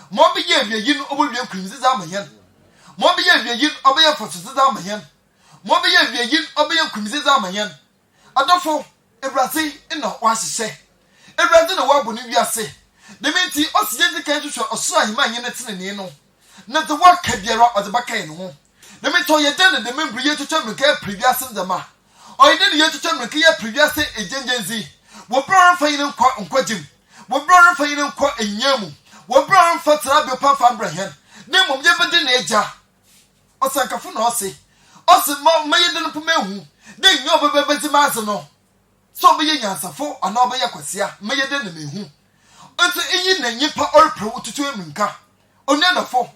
More behavior yin over your crimson armayan. More behavior yin over your forces armayan. More behavior yin over your crimson armayan. I don't fall a Brazil in the was to say. A Brazil a wab when you say. The minty or the country or swine my units in the no. Not the work Cabiera or the Bacano. Let me tell you then the member yet to tell me previous in the ma. Or I didn't yet to tell me previous a genzi. What brown fine quite unquajim. What brown fine quite in yamu. What brown fat rabbi puff and brahan. Name of Jebedin Aja. Or Sankafun Ossi. Also, more made than Pumehu. Then you have a baby Mazano. So be a answer for another Yaquasia, made than the Mehu. Until a yin and yipa or pro to Tuminka. Or none of four.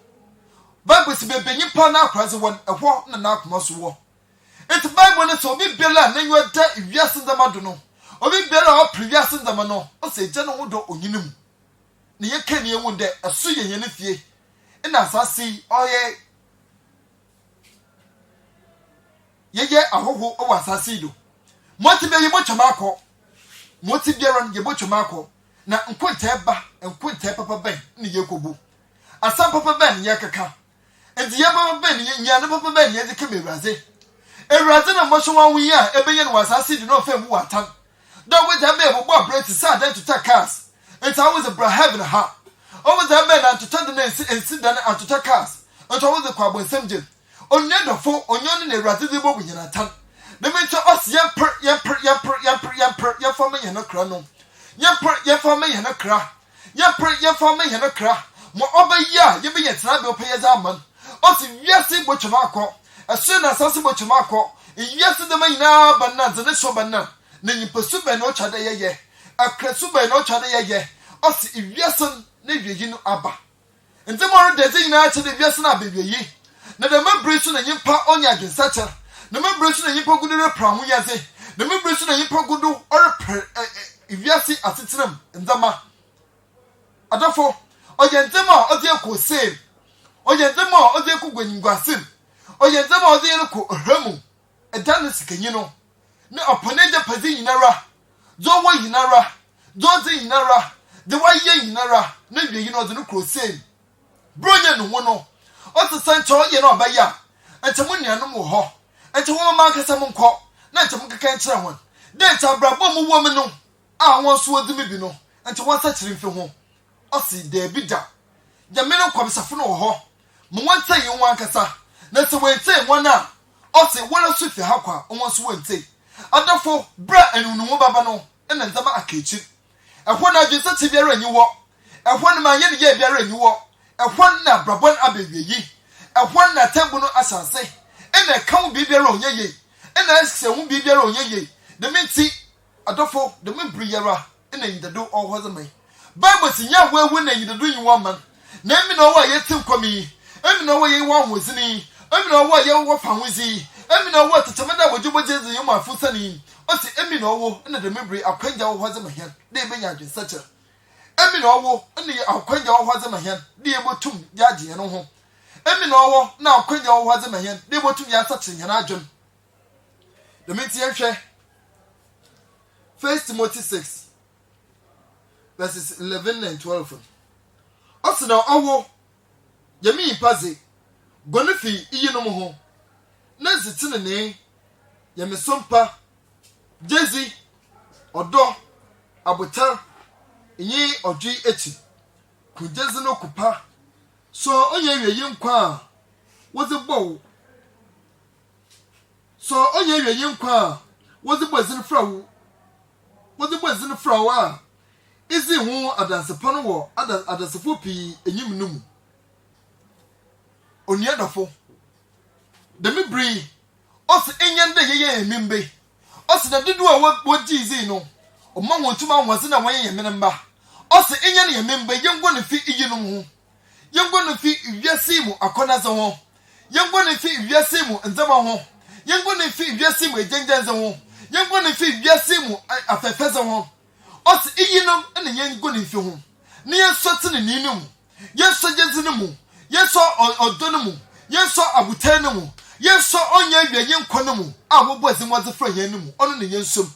Bible si bebe nyipa na akwase won ehwo na akoma so wo enti Bible ne so bi bela na you da iwiase ndama do no obi bela o previous ndama no o se je no ho do onyinum ne ye ka ne ye won de aso ye ye ne fie ina asasi oye ye ahoho o wasasi do moti be ye bo chama moti biara ye bo chama na nkonte papa ben ne ye kobu asam papa ben ye kaka. And the Yabba Ben, Yanaba Ben, the Cameraze. A razan of Moshawan, we are, Ebayan was I see no fair water. Don't wait a man who bread to start then to take cars. It's always a bra having a heart. Over that man to turn the men and sit down and to take cars. And always the crab with some gin. On the other four, on yon and a razzy bobbing in a tongue. The men to us yamper, for me and a crono. Yamper, for me and a cra. Yamper, for me and a cra. Moreover, ya, you be a tribal payers almond. Also, yes, it was Chamaco. As soon as I see what Chamaco, yes, the main now, but not the next one. Then you pursue by no chada ye. A cresu by no chada ye. Also, if yes, maybe you know Abba. And the more there's in out to the yes, and I be ye. Now the membration and you part on your such a. The membration and you put good in a prom, yes. The membration and you put good or if yes, as it's them in the ma. I don't fall. Or Yentema or the Uncle same. Or Yentema or the Uncle when you got sim. Or Yentema or the Uncle Remu. A dance can you know. No opponent Pazzi in Nara. Don't wait in Nara. Don't say in Nara. The way ye in Nara. Maybe you know the Uncle same. Brilliant one. Also, Sancho, you know, by ya. And Tamunia no more. And to one man can summon call. Not to make a cancer one. Then to a bravo woman no. I want to the Mibino. And to one such thing for home. Osi de bida. Ya meno kwa bisafuno ho. Mwanse yi wankasa. Na se wente wana. Osi wala sufi hakwa onwanso wente. Adafo bra enunu baba no ena nzama akechi. Ehwo na adwese ti biara anyi wo. Ehwo na manye ne ye biara anyi wo. Ehwo na brabon abewiyi. Ehwo na tembu no asanse. Ena kan bi biara onye Ena ese hu bi biara onye De menti adafo de membri yara ena yidado ohozamai. Bible si nya wewe na yidodo yi woman na emi na wo ye tim komi emi na wo ye wo hozini emi na wo ye wo fa hozi emi na wo tatamada wojubo jezi yoma fusani o si emi na owo na de mebre akwanja wo hoze mahia de benya adwensache emi na owo na akwanja wo hoze mahia de ebotum yaje no ho emi na owo na akwanja wo hoze mahia de ebotum ya sache nyana adwon de menti yenhwe 1 Timothy 6 verses 11 and 12 osina owo yemi paze gonifi iyinom ho na zitine ne yemesompa jezi odo abuta yi odwi echi ku jezi no kupa so onye yeyi nkwa wozi bow so onye yeyi nkwa wozi bozin frawo a izi hu adansepa no wo adansefo pi enyim num onia dafo demi bri osi enyande yeye emimbe osi da dudu a wojizi no omma wontuma wonse na won yemene mba osi enyane yemimbe yengo ne fi iyinum ho yengo ne fi wiase mu akonaze ho yengo ne fi wiase mu nzama ho yengo ne fi wiase mu ejenjenze ho yengo ne fi wiase mu afefeze ho osi iyinum ene yengo ne fi ho ne yeso tene ninum yeso jezine mu yeso odono mu yeso abutane mu yeso onye wiye nkono mu a wobozi moze fra yenu mu ono ne yensom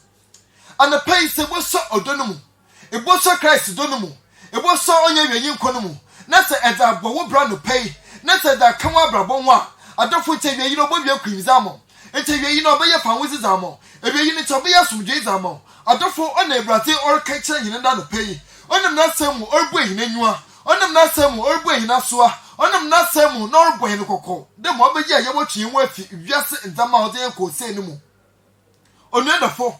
anapai se boso odono mu eboso Christ dono mu eboso onye wiye nkono mu na se eda bo wo bra no pai na se da kan wa bra bo ho a adofo che wiye no bo wiye kwimzamo ente wiye no be ye fa wozi zamo ebe yi ne cho be yasumdwe zamo adofo ona ebrate or kacha yin da no pai onam na sam orbu ehin anwa onam na sam orbu ehin asoa onam na sam no orbu ehin kokko de mo be ye wo twi wo afi wiase nzama ode ko se ni mu onu adofo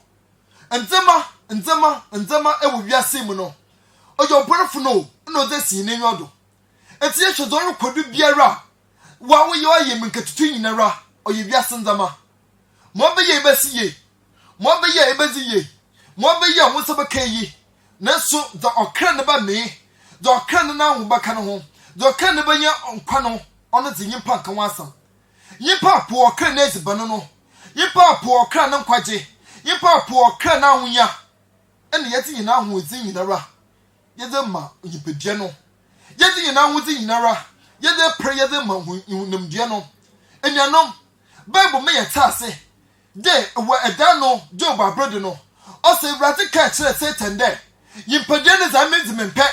nzama ewo wiase mu no ojo borofo no na ode si ni nyodo enti ye hwedo kodu biara wa wo ye oye minketutu nyinara oye wiase nzama mo be ye ebesiye mo be ye ebeziye mo be ye wo se be kai na so the okra ne ba me the okra ne na wo ba ka no ho the okra ne ba nya nkwa no ono ti nyimpa kan wasam nyimpa po okra na ezibano no nyimpa po okra na nkwaje nyimpa po okra na wonya ene yeti nyina ho ezi nyinara yede ma nyipedie no yede nyina ho ezi nyinara yede pre yede ma ho nimdie no enuanom bible me yetase de wo eda no Job abrodo no o se brate ka kire Satan de yimpade ne za menzimempe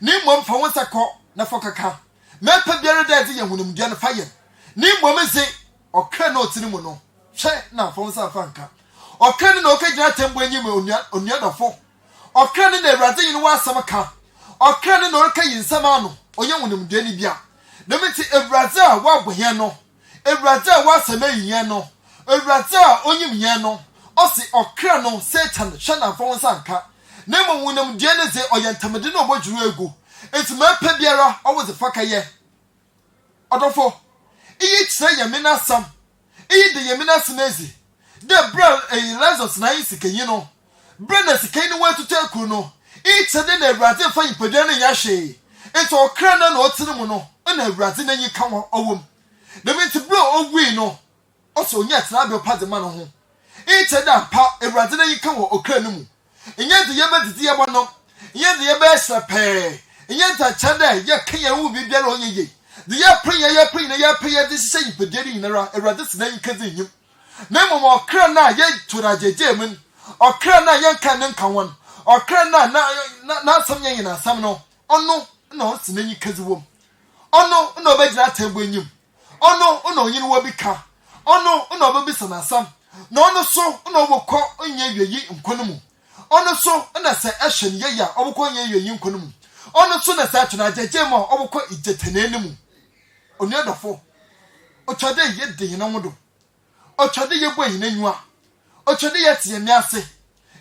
ni mmom fa won sako na fokaka mepa biare da ze yehunum de no faye ni mmom se okra na otini mu no hwe na fa won sa fa nka okra ne na okagina tembo enyim onua dofo okra ne na ewrade yin wa asam ka okra ne na orka yinsam ano oyehunum de ni bia na meti ewrade a wa bohe no ewrade a wa asam ayin no ewrade a onyim yen no osi okra no Satan hwe na fa won sa nka na mo wonam de ne ze oyentamede no obodwuru egu enti mepa biara owoze fakaye odofo iyi kire yemina sam iyi de yemina sinezi de bra Lazarus na isikeyi no bra na sikeyi no watutu akuru no iyi kire na Ewrade fa yipadua na yahwe enti okra na otine mu no na Ewrade na yi ka owom na menti bra ogui no oso onya tena be padema no ho iyi kire da pa Ewrade na yi ka okra no mu inyente yebedidi yebono inyente yebesrepe inyente chade ye kenya wu bibiara onyeye de ye pre na ye pre de sise yipederi yinara Ewrade sina yikazi nyim na momo okra na ye turajeje mun okra na ye kan nka won okra na samnya yina sam no ono na o sina yikazi wom ono na obegyina tembo nyim ono na onyin wo bika ono na obebisa na sam na ono so na obokọ onye yeyi nkono mu ono so na se ehyen yeya obokọ nye yeyi nkono mu ono so na se atuna jeje mo obokọ ijeteneni mu onu adofo ochade ye de yin nwodo ochade ye bo yin anwa ochade ye tie mi ase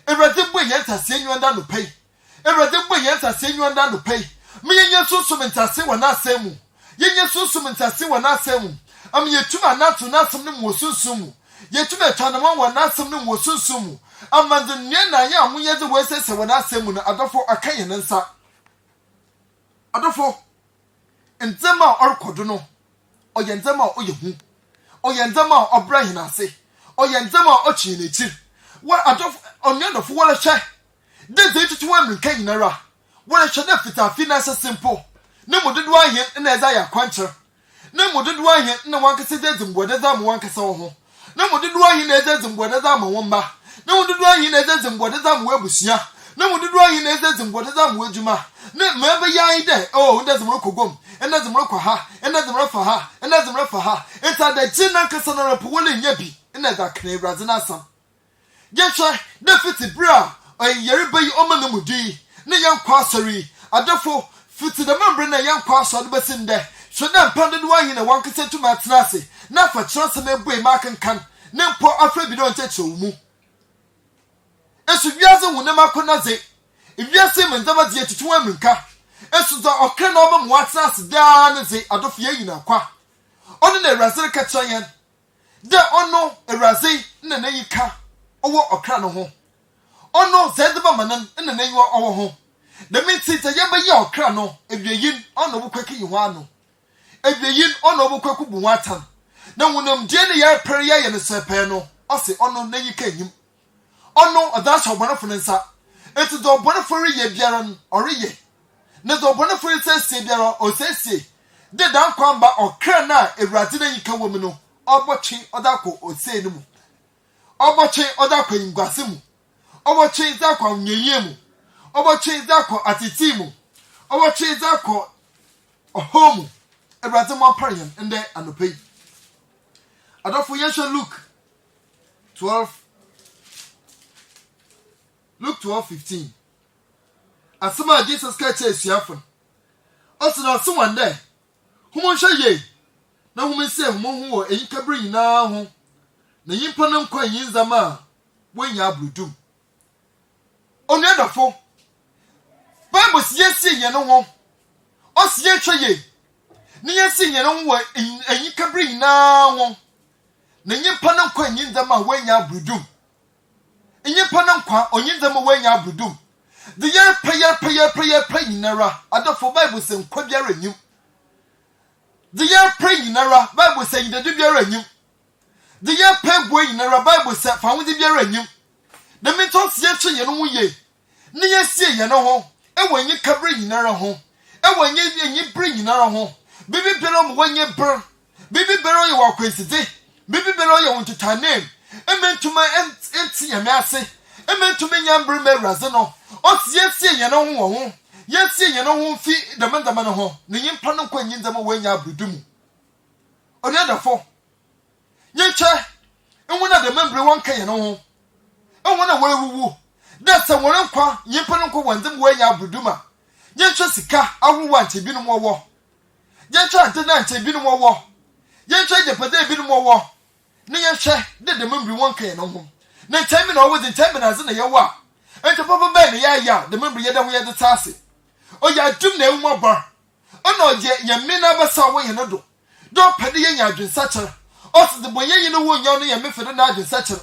Ewrade bo yin tase anwa nda no pai Ewrade bo yin tase anwa nda no pai me yenye susum ntase wona asemu yenye susum ntase wona asemu am yetuma natu nasum ne mo sunsumu yetuma twanama wona asem ne mo sunsumu amande ne na ya ho yeze wesese wona asemu no adofo akaye ne nsa adofo nzema orkodo no oye nzema oye hu oyenzama obra hinase oyenzama ochi n'echi wa adof onyandofo wala hye deze tutu wa mrinka nyinara wala hye na fita finance simple ne mododo ahen na eza ya kwancher ne mododo ahen na wankase deze mbode za mo wankase wo ho ne mododo ahen na deze mbode za mo womba ne mododo ahen na deze mbode za mo abusia ne mododo ahen na deze mbode za mo adwuma ne mebe yan de oh ndeze mo kogom ndeze mo kwa ha ndeze mo fa ha ndeze mo fa ha eta de jina nkasa na rapo wole nya bi ndeze kne braze na asam yesha defiti bra yeriba yi oma no mudi ne yankwa asori adafo fiti de membre na yankwa asori besinde shoda pande do ahi na wankese tuma tenase na fa chance na ebu ma kankan ne mpo afra bi don cheche omu esu biaze wona makona ze ibiase menzama die tutu aminka esu za okre na oba mu atenase da ne ze adafo yi na kwa ono na razere ka chayen de ono eraze na na yika owo okra no ho ono zedeba manan na na yiwa owo ho the minti te yeba ye okra no ebieyin ono bukweki yi ho ano ebieyin ono obukweku bu watan na wonam die ne ye pere ye ne sepe no ose ono na yika enyim ono adasho bonafo nsa etu do bonafo ye biara no oriye ne do bonafo se biara o se de dan kwamba okra na ewrade na yika wo mu no obochi odako ose no mu obochi odako ingwase mu obochi zakwa nyenye mu obochi zakwa atiti mu obochi zakwa ohomu ewrade mo parian ende anopei adofo yesha Luke 12:15 asema Jesus ka che siafo osina oswande humo hye na humo se humo hu wo eyinkabri nyina ho na yimpa na nkwa yinzama wenya abrudum onedafo Bible sie ye no ho osie tweye ne yesi ye no ho eyinkabri nyina ho na yimpa na nkwa yinzama wenya abrudum yimpa na nkwa onyinzama wenya abrudum the year prayer nyinara adafo Bible se nkwa biara nyim the year pray nyinara Bible se yidade biara nyim the year pay boy nyinara Bible se fa wudi biara nyim the mentor sie twe ye no ho ye ne yesie ye no ho ewanyi kabre nyinara ho ewanyi enyi bre nyinara ho bibi bero mo wanye bro bibi bero ye wa kwenside bibi bero ye won tutanem ementuma enti ye me ase ementuma nyambre me raze no osiesie ye no ho yesie ye no ho fi damandama no ho ne yimpa no kwa nyinzama wanya abudumu onadafo nyeche enwona de membre wonka ye no ho enwona wewuwu dasa wona kwa yimpa no kwa wanzam wanya abuduma nyeche sika awuwa nche binu mowo nyeche ante na nche binu mowo nyeche de pade binu mowo ne nyeche de membre wonka ye no ho na time na owo de time na ze na ye wa ente papa be ne ya de membre ye da ho ye de tase oya dum na ewuma bar ona oje yemme na basa wo ye no do pade ye nya adwensacher osi de boye ye no wo nya no ye mefede na adwensacher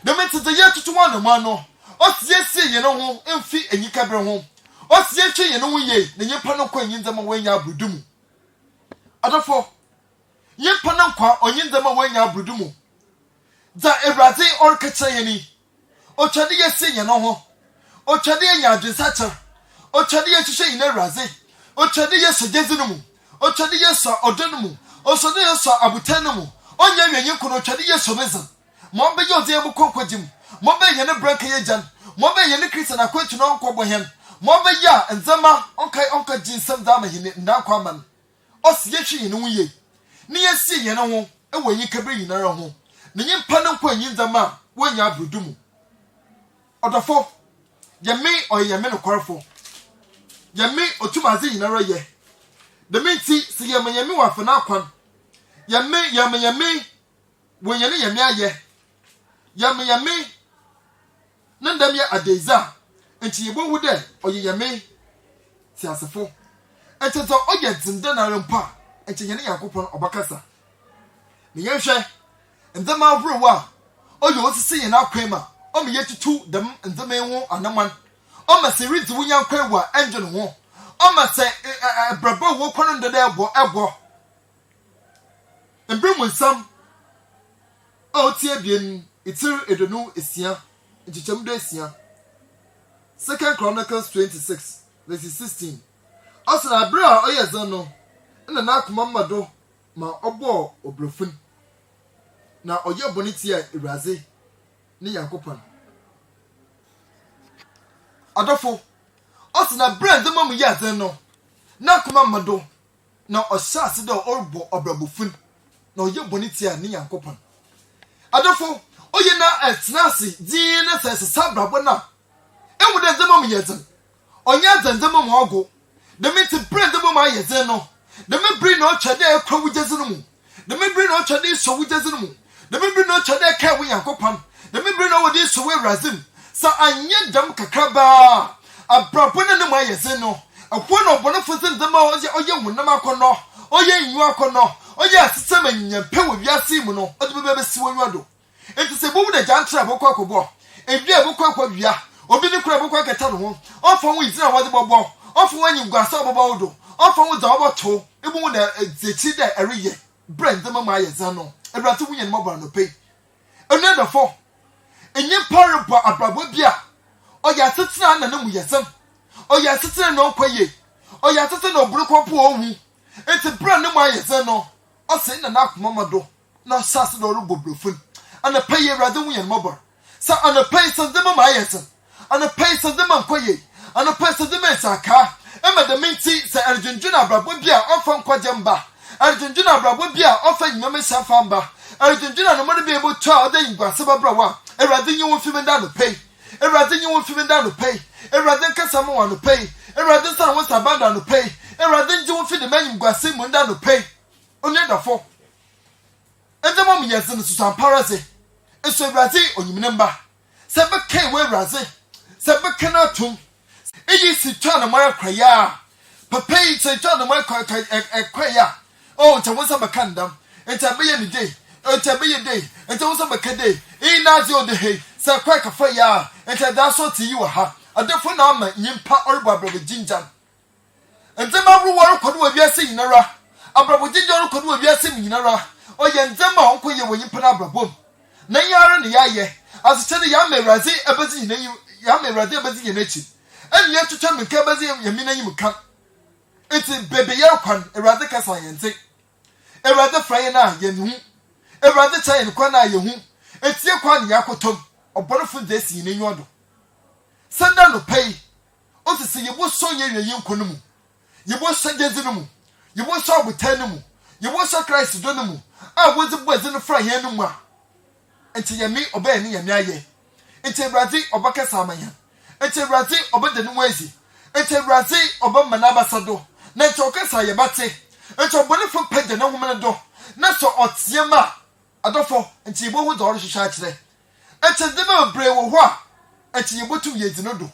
de metete ye tutu wana ma no osi ye no ho emfi enyika bre ho osi ye twe ye no wo ye na nyimpa no kwa nyinzama wanya abrudumu adofo nyimpa no kwa onyinzama wanya abrudumu za ebrade orkecha ye ni ochade ye se ye no ho ochade ye nya adwensacher ochade ye hwehwe ina raze ochade ye sogezi no mu ochade ye so odono mu ochade ye so abutan no mu onya wenyin kono ochade ye so meza mo be ye ode mu kokwajim mo be ye ne branka ye jan mo be ye ne Christian akwantu no nkobọ hem mo be ya nzama onka jinsam da ma hine nda kwa man osi ye hwe no ye ne ye sie ye no ho e wenyin kabri ina ro ho ne nyimpa no kwa nyin nzama wonya abrudumu odofo ye me oyeme no kwarfo yami otumaze yinara ye de minti si yami wa fana kwan yami wonyane yami aye yami nandam ya adeza enti yebo hu de oye yami ti asefo enti so oye zinde na rempa enti yene yakopon obakasa ne yenhwe ndama abrowa oye osisi yena akwema o me yetutu dem ndama enwo anaman o ma se ridi wunya kwewa engine ho o ma se brabo wo kwano ndede ebo embre mu nsam tie bien itir edonu esia nchicham do esia. 2 Chronicles 26 verse 16. Asna bra oyezan no na na akoma mmado ma obo obrofun na oye boniti a Ewuraze ni Yakopon. Adofo asna bra ndema mu yazan no na akoma mmado na ohya ase do orbo obrabofun na oye boniti a ni Yakopon. Adofo oye na etnasi di na se sabrabo na enwude ndema mu yazan onya ndema mu ogo de meti bra ndema mu ayezan no de me bring no chade ekwa wujazinu mu de me bring no chade so wujazinu mu de me bring no chade ka wi Yakopon de me bring no wodi so we razim sa anye dam kakraba abrabo ne mu ayezan no akwo no bonofo ndema oye wunam akono oye nyu akono oye asesema nyampe wo wiase mu no ode bebe si wonwado enti se bobu de jantra bokọ akobo edua bokọ akobia obi ne kura bokọ aketa no ho ofo wo izina wode bobo ofo wanyi gwasa bobo odo ofo wo da oboto ebu wo da zechi da eriye brand ma ma yezan no Ewurate wo yen mo bra no pay enu fo enye parable abrabo bia oya tetena na mu yezan oya tetena no kwaye oya tetena oburukọ po ohu enti brand ma yezan no o se na akoma mado na sase do rubobrofun ana pay Ewurate wo yen mo bra sa ana pay se dem ma yezan ana pay se dem kwaye ana pay se dem saka ema de minti se arjunjuna abrabo bia ofa nkwajemba arjunjuna abrabo bia ofa nyame shafamba arjunjuna no mo be ebo twa oda yingwase babrawa Ewurade nyi won fimi nda no pay Ewurade nyi won fimi nda no pay Ewurade nkasa mo wa no pay Ewurade san won sabanda no pay Ewurade nyi won fimi manyim gwase mo nda no pay onye dafo endemo mi yesi no susan parase eso Ewurade onyimne mba se be kai we Ewurade se be kana tum eyi si twa na mara kwaya papa yi se twa na mara kwaya oh nta won sa bakandam nta be ye ni day nta be ye day nta won sa bakade e na zi ode he se kwa kafa ya nta da so ti yi wa ha adefo na ama nyimpa orbo abrabo jinjan nta ma bru wor kodo wa biase yinara abrabo jinjan kodo wa biase yinara oye nta ma onko ye wo nyimpa na abrabo na yare ne yaye asiche ne ya Ewurade ebezi yinayi ya Ewurade ebezi yinachi eni ye twetwa menka ebezi yemi na yim ka enti bebe ye kwan Ewurade kasa yente Ewurade fraye na ye hu Ewurade chaye ne kwa na ye hu enti ye kwa ne yakotom oborofo desi yinayi odo sanda no pay ofisi ye bo so ye yeyin kono mu ye bo so gezi no mu ye bo so obutan no mu ye bo so Christ do no mu a wozi bo ezi no fraye no mu a enti ye mi oba ni ye mi aye enti Ewurade obakasa amanya enti Ewurade obede no wazi enti Ewurade oba manabasado na enti okasa ye bate enti obonefo pede na homene do na so otiema adofo enti bo hu do ro hwehwa akire enti dema bre wo ho a enti ye botu ye dino do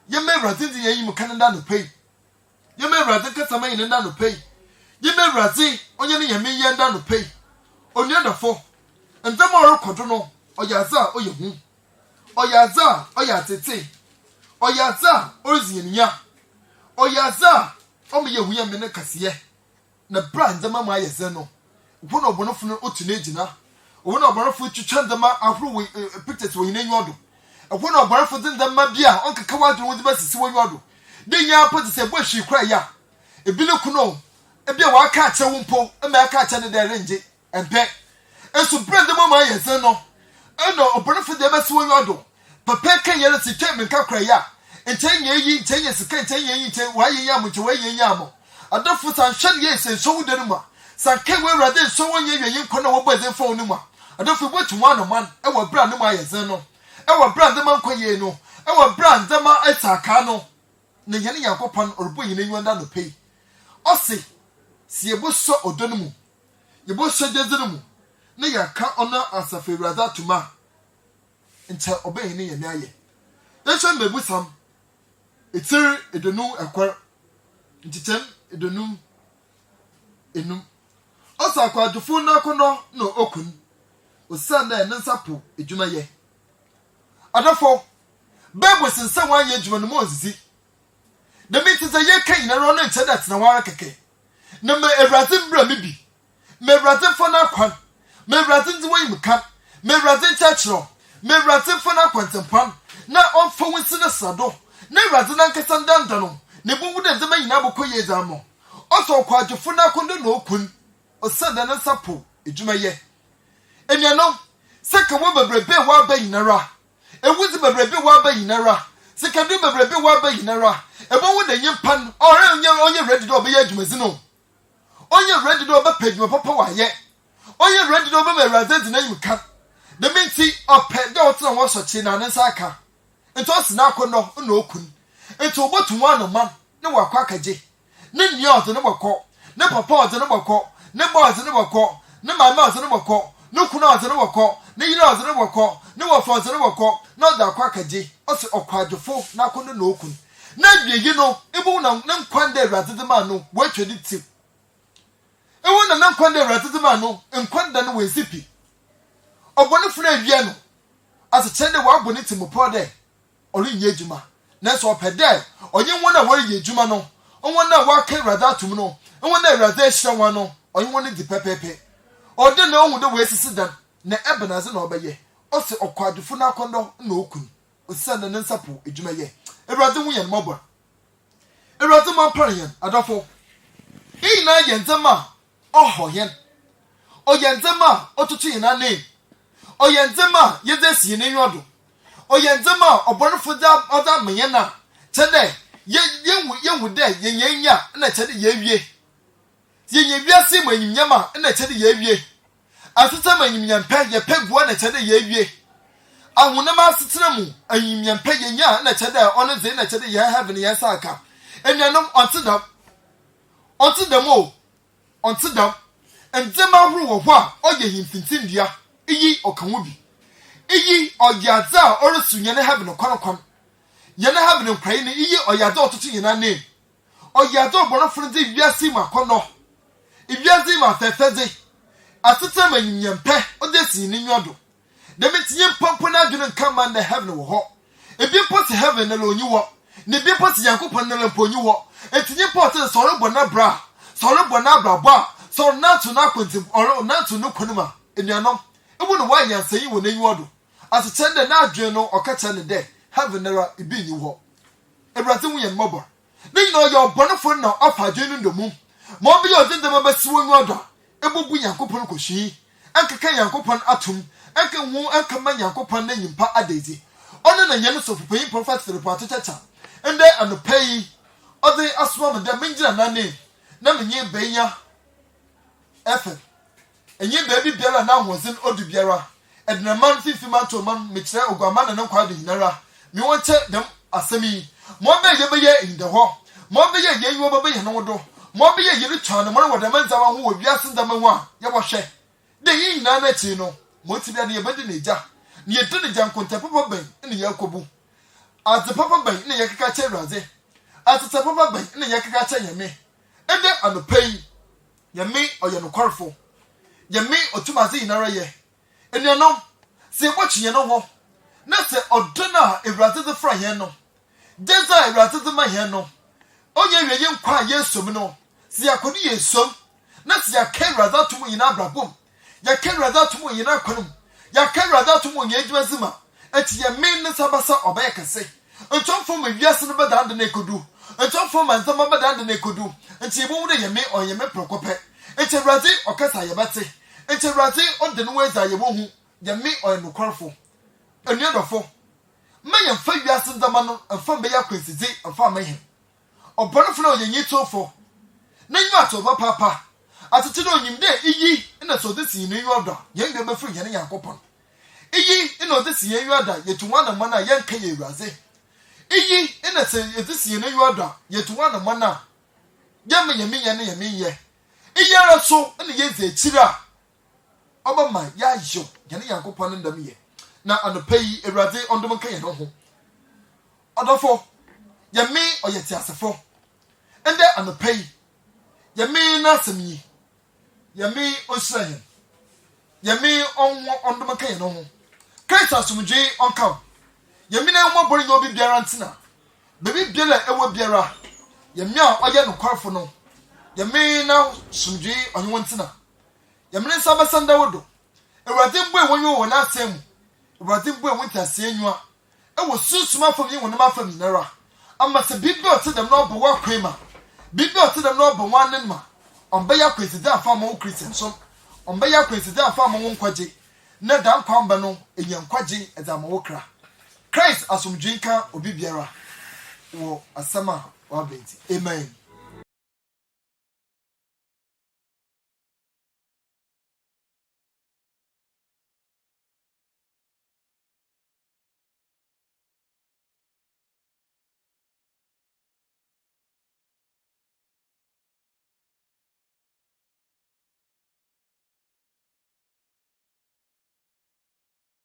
ye me Ewurade di ye yim kanada no pay ye me Ewurade kasa man ye nda no pay ye me Ewurade onye ne ye me ye nda no pay oni adofo ndema ro kodo no oyaza oye hu oyaza oyatete oyaza ozienia oyaza omiye hu ye me ne kase na brand ndema ma ayeze no wono obonofo no otune gina wono obonofo twitwa ndema ahro pictures wo yinenyu odo wono obonofo ndema bia onkeka wadro wo diba sisi wo yodo de nya poti se bo hwi kra ya ebile kuno ebia wa aka ache wo mpo ema aka ache ne de renje empe enso brand ndema ma ayeze no eno obonofo de ba si wo yodo papa kan yele si twem nka kra ya enchen ye yi enchen ye sika enchen ye yi enchen wa ye ya mo che wa ye ya mo adofo san hwe ye se so wo de no ma san kan we Ewurade so wo ye yeyin ko na wo bo ze fo no ma adofo bo tu one man e wo bra no ma ye ze no e wo bra de man ko ye no e wo bra de ma etaka no ne ye ne Yakopon orbo yin enyu nda no pay ose si ye bo so odo no mu ye bo so de ze no mu ne ya ka ona asafe Ewurade atuma nche obayin ne ye ne aye ye hwe mbebu sam etir edonu ekwa ntitem edonu enum osa kwa adufo na kono no okun osanda ne nsapo ejuma ye adafo bible sense wan ye ejuma no mo zizi de mitize ye kan na ro no nche dat na wara keke na me Ewurade mbra me bi me Ewurade fo na kwan me Ewurade ndi wan yimka me Razin Chachro, me Razin Fana Quantampan, na on for Winston Sado, ne Razin Ankasan Dandano, ne Bubu de Zema Inabuko Yezamo. Also, Quadrofuna Kondo no Kun, or Sundan and Sapo, Ijumaye. And you know, second woman Brebe Wabe Inara, and with the Brebe Wabe Inara, second woman Brebe Wabe Inara, and one with the Yimpan, or on your ready to obey Jumazino. On your ready to obey Peg, your papa, yet. On your ready to obey my Razet name cut. The minty of pet daughter was a chin and Saka. And toss Nako no kun. And to what one man, no Wakakaji. No yaws and no call, no papas and no call, no boys and no call, no my mouse and no call, no kunas and no call, no yaws and no call, no affairs and no call, not the Quakaji, also or quadruple, Nakon no kun. Now you know, it won't none quande rather the man no, what you did to. It won't none quande rather the man no, and quandan with zippy. Or one of Viano, as a tender war bonnet to Mopode, or in Yejuma, Ness or Pede, or you want to worry Yejumano, or one that walk rather to know, and one that rather shawano, or you wanted the pepe, or the no with the way to sit down, ne Ebenezer no obey, also or quadrifuna condo, no kun, with sand and sapu, Ijumaye, a rather win mobile. A rather more parian, Adolfo. He na Yenzama, oh, yen. O Yenzama, or to tea in our name. O Yenzama, yes, ye name yodo. O Yenzama, or born for that other Mayana. Today, young with that, yen ya, and I tell ye ye. Ye see when you yama, and I tell ye ye. As the time when you peg your peg one, I tell ye ye. I will never sit them, and you peg ya, and I tell their honors in, I tell ye have in the Yasaka. And you know, onto them all, onto them, and Zema rule of what, or ye in India. Iyi or Kamubi. Iyi or Yaza or soon yana having a conocom. Yana having a crane, Iyi or Yazo to in our name. Or Yazo born from the Yasima Cono. If Yazima Thursday, as the time when you pay or this in Yodo. The Metian Pompona didn't come under heaven or hot. If you put heaven alone you walk, the people Yanko upon you walk, and to your pot of Solo Bonabra, Solo Bonabra, so not to knock with him or not to no Kunuma in your nom. I wouldn't why you say you will name you. As a tender now journal or catch on the day, have an error, it be you walk. A Brazilian mobile. They know your bonafon now off her journey in the moon. More be your dinner member swing order. A booby Yankopon Koshi, Uncle Yankopon Atum, Uncle Woo, Uncle Man Yankopon name Pa a daisy. Only the youngest of paying profits to the party chatter. And there and the pay. Or they are swam and their manger and name. Never near Baya effort. And your baby Biara now was in Odubiara, and the man 50 man to man, Mixer or Gaman and Unquad in Nara. Me want to them as semi. More be ye in the hall. More be ye, you will be an order. More be ye return, and one of the men who will be asking them one. Yawashe. They ain't none at you know. Motivate the Abedinaja. Near to the Jankunta Papa Bay in the Yakobu. As the Papa Bay in the Yakakache Raze. As the Papa Bay in the Yakakache Yame. And then on the pay. Yame or Yanukarfo. Yame or Tumazi in Araye. And you know, say what you know. Nasa or Donna, a rather the Frayano. Deza, a rather the Mayano. Oh, yeah, young quiet, yes, so no. See, I could hear some. Nasa, ya can rather to me in Abra boom. Ya can rather to me in Akonum. Ya can rather to me in Edwazima. And ya main Sabasa or Baker say. And some from a yes and a bad than they could do. And some from and some other than they could do. And she won't yame or yame procope. It's a Razi or Casayabati. It's a Razi on the ways I won't yame or no carful. And the other four. May and 5 years in the man and from Bayaquisi and farm him. Or Bonaflo, you need so for. Name that over Papa. As a children, you there, ye, and so this in New Order, young number 3 and young coupon. Ye, and this year you are yet to one and one a young Kay Razi. Ye, and this year New Order, yet to one and one. Yammy, and me, ye. A year or so, and yes, a chira. Over my yajo, young coupon in the me. Now on the pay a Razi on the Monkey and home. Other four, Yame or yet for. And there on the pay. Yame Nasami. Yame Ocean. Yame on the Monkey and home. Kaita Sumji on count. Yamina won't bring over Biarantina. Baby Billa ever Biara. Yamia or Yan Carfono. Yame now Sumji on one tina. Yamin Sabasanda Wodo. Awurade mbo won yo won asem. Awurade mbo won tiase enwa. E wo susuma fam yi won ma fam nara. Amma se bibi o te dem no bo wa kwema. Bibi o te dem no bo wan nen ma. Ombe ya kwesida afa mo Christian so. Ombe ya kwesida afa mo nkwaje. Na dan kwamba no enya nkwaje eza mo wokra. Christ asomdwinka obi biara wo asama wa benti. Amen.